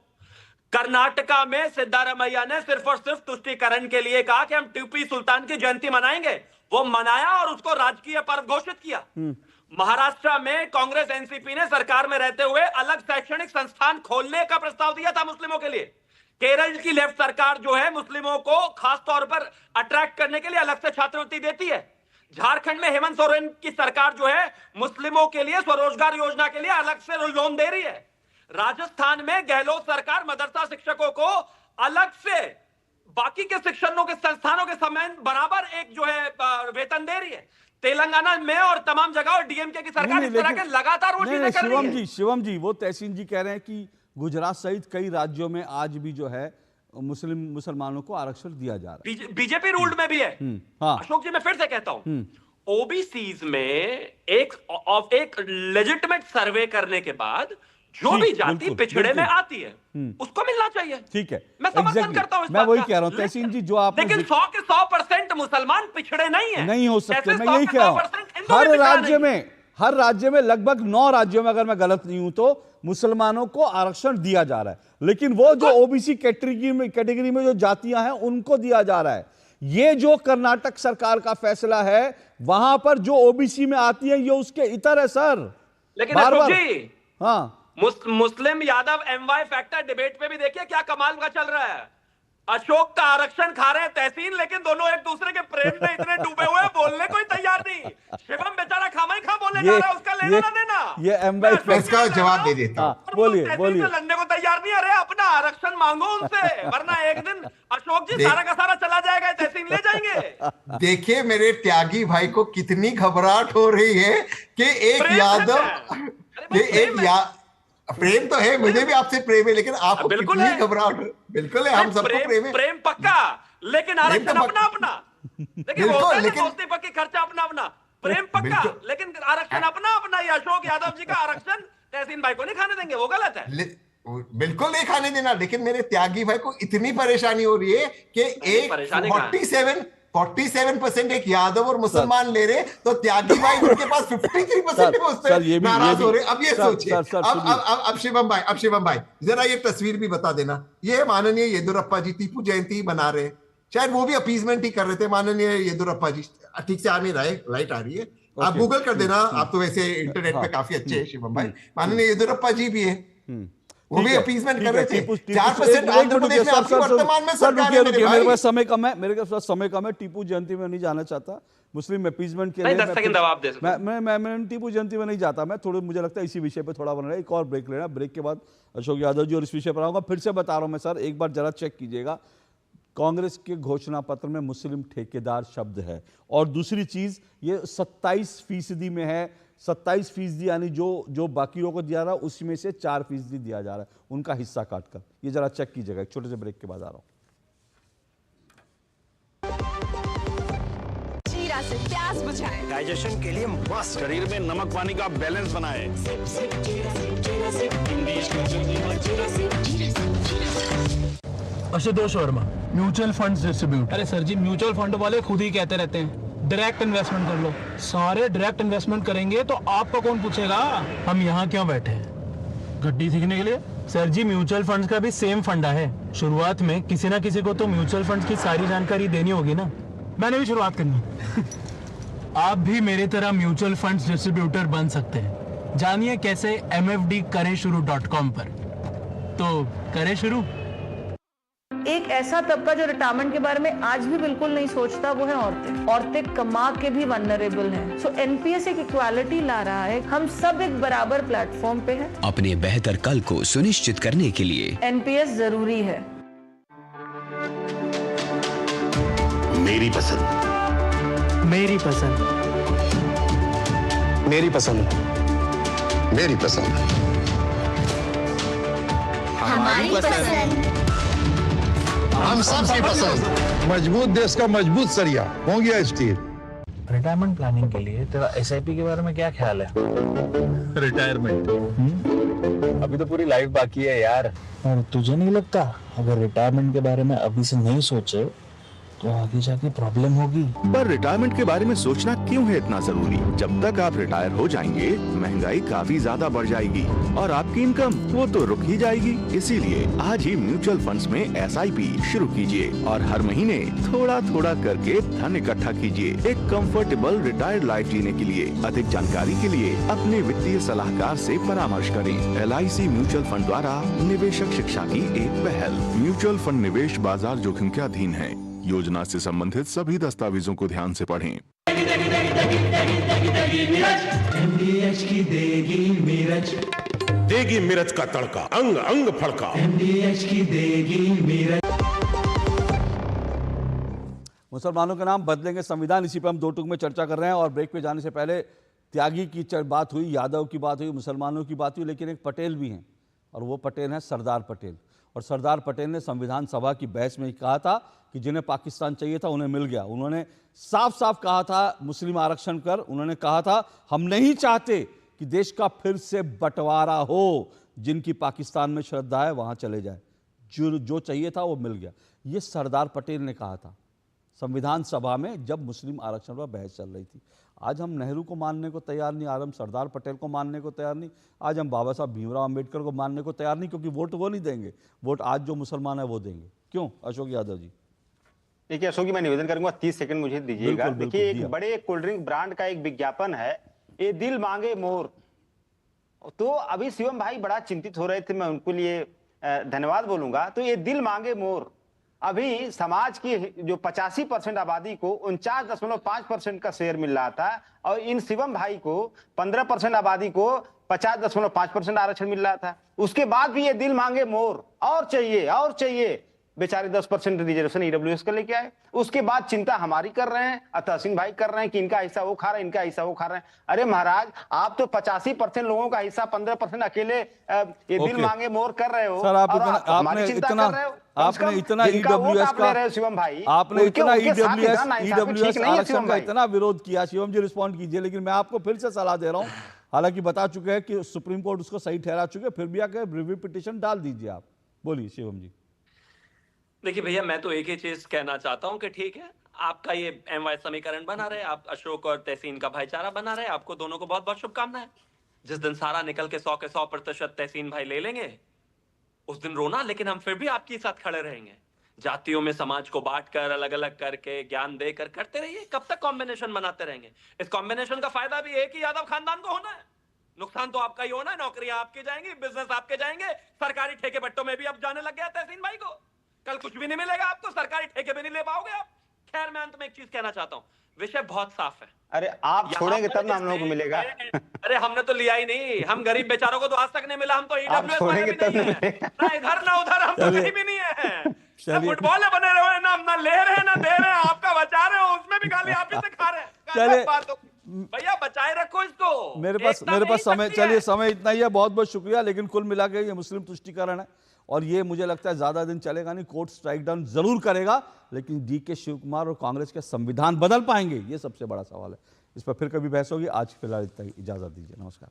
कर्नाटका में सिद्धारमैया ने सिर्फ और सिर्फ तुष्टीकरण के लिए कहा कि हम टीपू सुल्तान की जयंती मनाएंगे, वो मनाया और उसको राजकीय पर्व घोषित किया। महाराष्ट्र में कांग्रेस एनसीपी ने सरकार में रहते हुए अलग शैक्षणिक संस्थान खोलने का प्रस्ताव दिया था मुस्लिमों के लिए। केरल की लेफ्ट सरकार जो है मुस्लिमों को खास तौर पर अट्रैक्ट करने के लिए अलग से छात्रवृत्ति देती है। झारखंड में हेमंत सोरेन की सरकार जो है मुस्लिमों के लिए स्वरोजगार योजना के लिए अलग से लोन दे रही है। राजस्थान में गहलोत सरकार मदरसा शिक्षकों को अलग से बाकी के शिक्षकों के संस्थानों के समान बराबर एक जो है वेतन दे रही है। तेलंगाना में और तमाम जगह और डीएमके की सरकार इस तरह के लगातार वो चीजें कर रही है। शिवम जी, वो तहसीन जी कह रहे हैं कि गुजरात सहित कई राज्यों में आज भी जो है मुसलमानों को आरक्षण दिया जा रहा है। बीजेपी रूल्ड में भी है। हाँ। अशोक जी, मैं फिर से कहता हूं, ओबीसीज में एक लेजिटिमेट सर्वे करने के बाद जो भी जाति पिछड़े में आती है उसको मिलना चाहिए। ठीक है, मैं समर्थन करता हूं इस मैं बात वही का। कह रहा हूं तहसीन जी, जो आप लेकिन 100 के 100% मुसलमान पिछड़े नहीं है, नहीं हो सकते। ऐसे मैं यही 100 कह रहा हूं, हर राज्य में लगभग 9 राज्यों में, अगर मैं गलत नहीं हूं तो मुसलमानों को आरक्षण दिया जा रहा है, लेकिन वो जो ओबीसी कैटेगरी में जो जातियां हैं उनको दिया जा रहा है। ये जो कर्नाटक सरकार का फैसला है, वहां पर जो ओबीसी में आती है ये उसके इतर है सर। लेकिन बार-बार, जी, हाँ, मुस्लिम यादव एमवाई फैक्टर डिबेट पे भी देखिए क्या कमाल का चल रहा है। अशोक का आरक्षण खा रहे हैं तहसीन, लेकिन दोनों एक दूसरे के प्रेम में इतने डूबे हुए हैं, बोलने कोई तैयार नहीं। शिवम बेचारा खामा खा बोलने जा रहा है, उसका लेना ना देना। ये एमवाई इसका जवाब दे देता हूं। बोलिए लड़ने को तैयार नहीं। अरे अपना आरक्षण मांगो उनसे, वरना एक दिन अशोक जी सारा का सारा चला जाएगा, तहसीन ले जाएंगे। देखिए मेरे त्यागी भाई को कितनी घबराहट हो रही है कि एक यादव प्रेम तो है, मुझे भी आपसे प्रेम है, लेकिन आपको कितनी घबराहट? बिल्कुल है, हम सबको प्रेम है। प्रेम पक्का, लेकिन आरक्षण अपना अपना। लेकिन दोस्ती पक्की, खर्चा अपना अपना। प्रेम पक्का, लेकिन आरक्षण अपना अपना। ये अशोक यादव जी का आरक्षण तहसीन भाई को नहीं खाने देंगे, वो गलत है। बिल्कुल नहीं खाने देना, लेकिन मेरे त्यागी भाई को इतनी परेशानी हो रही है कि एक 47% एक यादव और मुसलमान ले रहे, तो त्यागी भाई उनके पास 53% है, उस पर नाराज हो रहे। अब ये सोचिए, अब शिवम भाई जरा ये तस्वीर भी बता देना। ये माननीय येदुरप्पा जी टीपू जयंती मना रहे, शायद वो भी अपीजमेंट ही कर रहे थे। माननीय येदुरप्पा जी ठीक से आ नहीं रहे, लाइट आ रही है, आप गूगल कर देना, आप तो वैसे इंटरनेट पे काफी अच्छे हैं शिवम भाई। माननीय येदुरप्पा जी भी है, वो भी अपीजमेंट कर रहे थे। 4% आंध्र प्रदेश में आपकी वर्तमान में सरकार है। मेरे पास समय कम है, मेरे पास समय कम है। टीपू जयंती में नहीं जाना चाहता, मुस्लिम अपीजमेंट के लिए मैं टीपू जयंती में नहीं जाता। मैं थोड़ा, मुझे लगता है इसी विषय पे थोड़ा बना रहा है, एक और ब्रेक लेना, ब्रेक के बाद अशोक यादव जी और इस विषय पर आऊंगा। फिर से बता रहा हूं मैं सर, एक बार जरा चेक कीजिएगा, कांग्रेस के घोषणा पत्र में मुस्लिम ठेकेदार शब्द है, और दूसरी चीज ये 27% में है। 27% यानी जो बाकियों को दिया रहा है उसमें से 4% दिया जा रहा है उनका हिस्सा काटकर। ये जरा चेक कीजिएगा, एक छोटे से ब्रेक के बाद आ रहा हूं। एसिड प्यास बुझाए, डाइजेशन के लिए मस्त, शरीर में नमक पानी का बैलेंस बनाए। Ashutosh Verma, mutual funds distribute. अरे सर जी, म्यूचुअल फंड वाले खुद ही कहते रहते हैं डायरेक्ट इन्वेस्टमेंट कर लो। सारे डायरेक्ट इन्वेस्टमेंट करेंगे तो आपका कौन पूछेगा? हम यहाँ क्यों बैठे हैं? गड्डी सीखने के लिए? सर जी, म्यूचुअल फंड्स का भी सेम फंडा है। शुरुआत में किसी ना किसी को तो म्यूचुअल फंड्स की सारी जानकारी देनी होगी ना। मैंने भी शुरुआत करनी। आप भी मेरी तरह म्यूचुअल फंड्स डिस्ट्रीब्यूटर बन सकते हैं। जानिए कैसे mfdkareshuru.com पर। तो करें शुरू। एक ऐसा तबका जो रिटायरमेंट के बारे में आज भी बिल्कुल नहीं सोचता, वो है औरतें। औरतें कमा के भी वल्नरेबल हैं। सो एनपीएस एक इक्वालिटी ला रहा है। हम सब एक बराबर प्लेटफॉर्म पे हैं। अपने बेहतर कल को सुनिश्चित करने के लिए एनपीएस जरूरी है। मेरी पसंद, मेरी पसंद, मेरी पसंद, मेरी पसंद, हमारी पसंद, हम सबकी पसंद। मजबूत देश का मजबूत सरिया हो गया स्टील। रिटायरमेंट प्लानिंग के लिए तेरा एसआईपी के बारे में क्या ख्याल है? रिटायरमेंट अभी तो पूरी लाइफ बाकी है यार। और तुझे नहीं लगता अगर रिटायरमेंट के बारे में अभी से नहीं सोचे तो आगे जाके प्रॉब्लम होगी? पर रिटायरमेंट के बारे में सोचना क्यों है इतना जरूरी? जब तक आप रिटायर हो जाएंगे महंगाई काफी ज्यादा बढ़ जाएगी और आपकी इनकम वो तो रुक ही जाएगी। इसीलिए आज ही म्यूचुअल फंड्स में एसआईपी शुरू कीजिए और हर महीने थोड़ा थोड़ा करके धन इकट्ठा कीजिए एक कंफर्टेबल रिटायर्ड लाइफ जीने के लिए। अधिक जानकारी के लिए अपने वित्तीय सलाहकार से परामर्श करें। LIC म्यूचुअल फंड द्वारा निवेशक शिक्षा की एक पहल। म्यूचुअल फंड निवेश बाजार जोखिम के अधीन है। योजना से संबंधित सभी दस्तावेजों को ध्यान से पढ़ें। MDH की देगी मिर्च, देगी मिर्च का तड़का, अंग अंग फड़का। MDH की देगी मिर्च। मुसलमानों के नाम बदलेंगे संविधान, इसी पर हम दो टूक में चर्चा कर रहे हैं। और ब्रेक पे जाने से पहले त्यागी की बात हुई, यादव की बात हुई, मुसलमानों की बात हुई, लेकिन एक पटेल भी हैं और वो पटेल हैं सरदार पटेल। और सरदार पटेल ने संविधान सभा की बहस में कहा था कि जिन्हें पाकिस्तान चाहिए था उन्हें मिल गया। उन्होंने साफ साफ कहा था मुस्लिम आरक्षण कर, उन्होंने कहा था हम नहीं चाहते कि देश का फिर से बंटवारा हो, जिनकी पाकिस्तान में श्रद्धा है वहां चले जाए, जो चाहिए था वो मिल गया। ये सरदार पटेल ने कहा था संविधान सभा में जब मुस्लिम आरक्षण पर बहस चल रही थी। आज हम नेहरू को मानने को तैयार नहीं, आज हम सरदार पटेल को मानने को तैयार नहीं, आज हम बाबा साहब भीमराव अंबेडकर को मानने को तैयार नहीं, क्योंकि वोट वो नहीं देंगे, वोट आज जो मुसलमान है वो देंगे। क्यों अशोक यादव जी? देखिए अशोक जी, मैं निवेदन करूंगा 30 सेकंड मुझे दीजिएगा। देखिए एक बड़े कोल्ड ड्रिंक ब्रांड का एक विज्ञापन है, ये दिल मांगे मोर। तो अभी शिवम भाई बड़ा चिंतित हो रहे थे, मैं उनको लिए धन्यवाद बोलूंगा। तो ये दिल मांगे मोर अभी समाज की जो 85% आबादी को 49.5% का शेयर मिल रहा था, और इन शिवम भाई को 15% आबादी को 50.5% आरक्षण मिल रहा था। उसके बाद भी ये दिल मांगे मोर, और चाहिए। बेचारे 10% रिजर्वेशन ईडब्ल्यूएस का लेके आए। उसके बाद चिंता हमारी कर रहे हैं, अतः सिंह भाई कर रहे हैं कि इनका हिस्सा वो खा रहे हैं, इनका हिस्सा वो खा रहे हैं। अरे महाराज, आप तो 85% लोगों का हिस्सा 15% अकेले ये दिल मांगे मोर कर रहे हो। सर आपने इतना ईडब्ल्यूएस का शिवम भाई, आपने इतना ईडब्ल्यूएस आरक्षण का इतना विरोध किया। शिवम जी रिस्पॉन्ड कीजिए। लेकिन मैं आपको फिर से सलाह दे रहा हूँ, हालांकि बता चुके हैं कि सुप्रीम कोर्ट उसको सही ठहरा चुके, फिर भी आकर रिव्यू पिटीशन डाल दीजिए आप। बोलिए शिवम जी। देखिए भैया, मैं तो एक ही चीज कहना चाहता हूँ कि ठीक है, आपका ये एमवाई समीकरण बना रहे, आप अशोक और तहसीन का भाईचारा बना रहे, आपको दोनों को बहुत बहुत शुभकामनाएं। जिस दिन सारा निकल के 100 के 100% तहसीन भाई ले लेंगे, उस दिन रोना, लेकिन हम फिर भी आपके साथ खड़े रहेंगे। जातियों में समाज को बांट कर, अलग अलग करके, ज्ञान देकर करते रहिए। कब तक कॉम्बिनेशन बनाते रहेंगे? इस कॉम्बिनेशन का फायदा भी एक ही यादव खानदान को होना है, नुकसान तो आपका ही होना है। नौकरियां आपकी जाएंगी, बिजनेस आपके जाएंगे, सरकारी ठेके बट्टों में भी अब जाने लग गया तहसीन भाई को। कल कुछ भी नहीं मिलेगा आपको, सरकारी ठेके भी नहीं ले पाओगे आप। खैर, मैं अंत में एक चीज कहना चाहता हूँ, विषय बहुत साफ है। अरे आप छोड़ेंगे तब ना हम लोगों को मिलेगा। अरे हमने तो लिया ही नहीं, हम गरीब बेचारों को तो आज तक नहीं मिला। हम तो ईडब्ल्यूएस वाले भी नहीं है, ना इधर ना उधर, हम तो कहीं भी नहीं है। ना फुटबॉल में बने रहे, ना ले रहे हैं ना दे रहे हैं। आपका बचा रहे हो, उसमें भी गाली आप ही से खा रहे हैं। भैया बचाए रखो इसको। मेरे पास समय, चलिए समय इतना ही है, बहुत बहुत शुक्रिया। लेकिन कुल मिला के ये मुस्लिम तुष्टीकरण है और ये मुझे लगता है ज्यादा दिन चलेगा नहीं। कोर्ट स्ट्राइक डाउन जरूर करेगा, लेकिन DK शिव कुमार और कांग्रेस के संविधान बदल पाएंगे, ये सबसे बड़ा सवाल है। इस पर फिर कभी बहस होगी। आज फिलहाल इतना ही, इजाजत दीजिए, नमस्कार।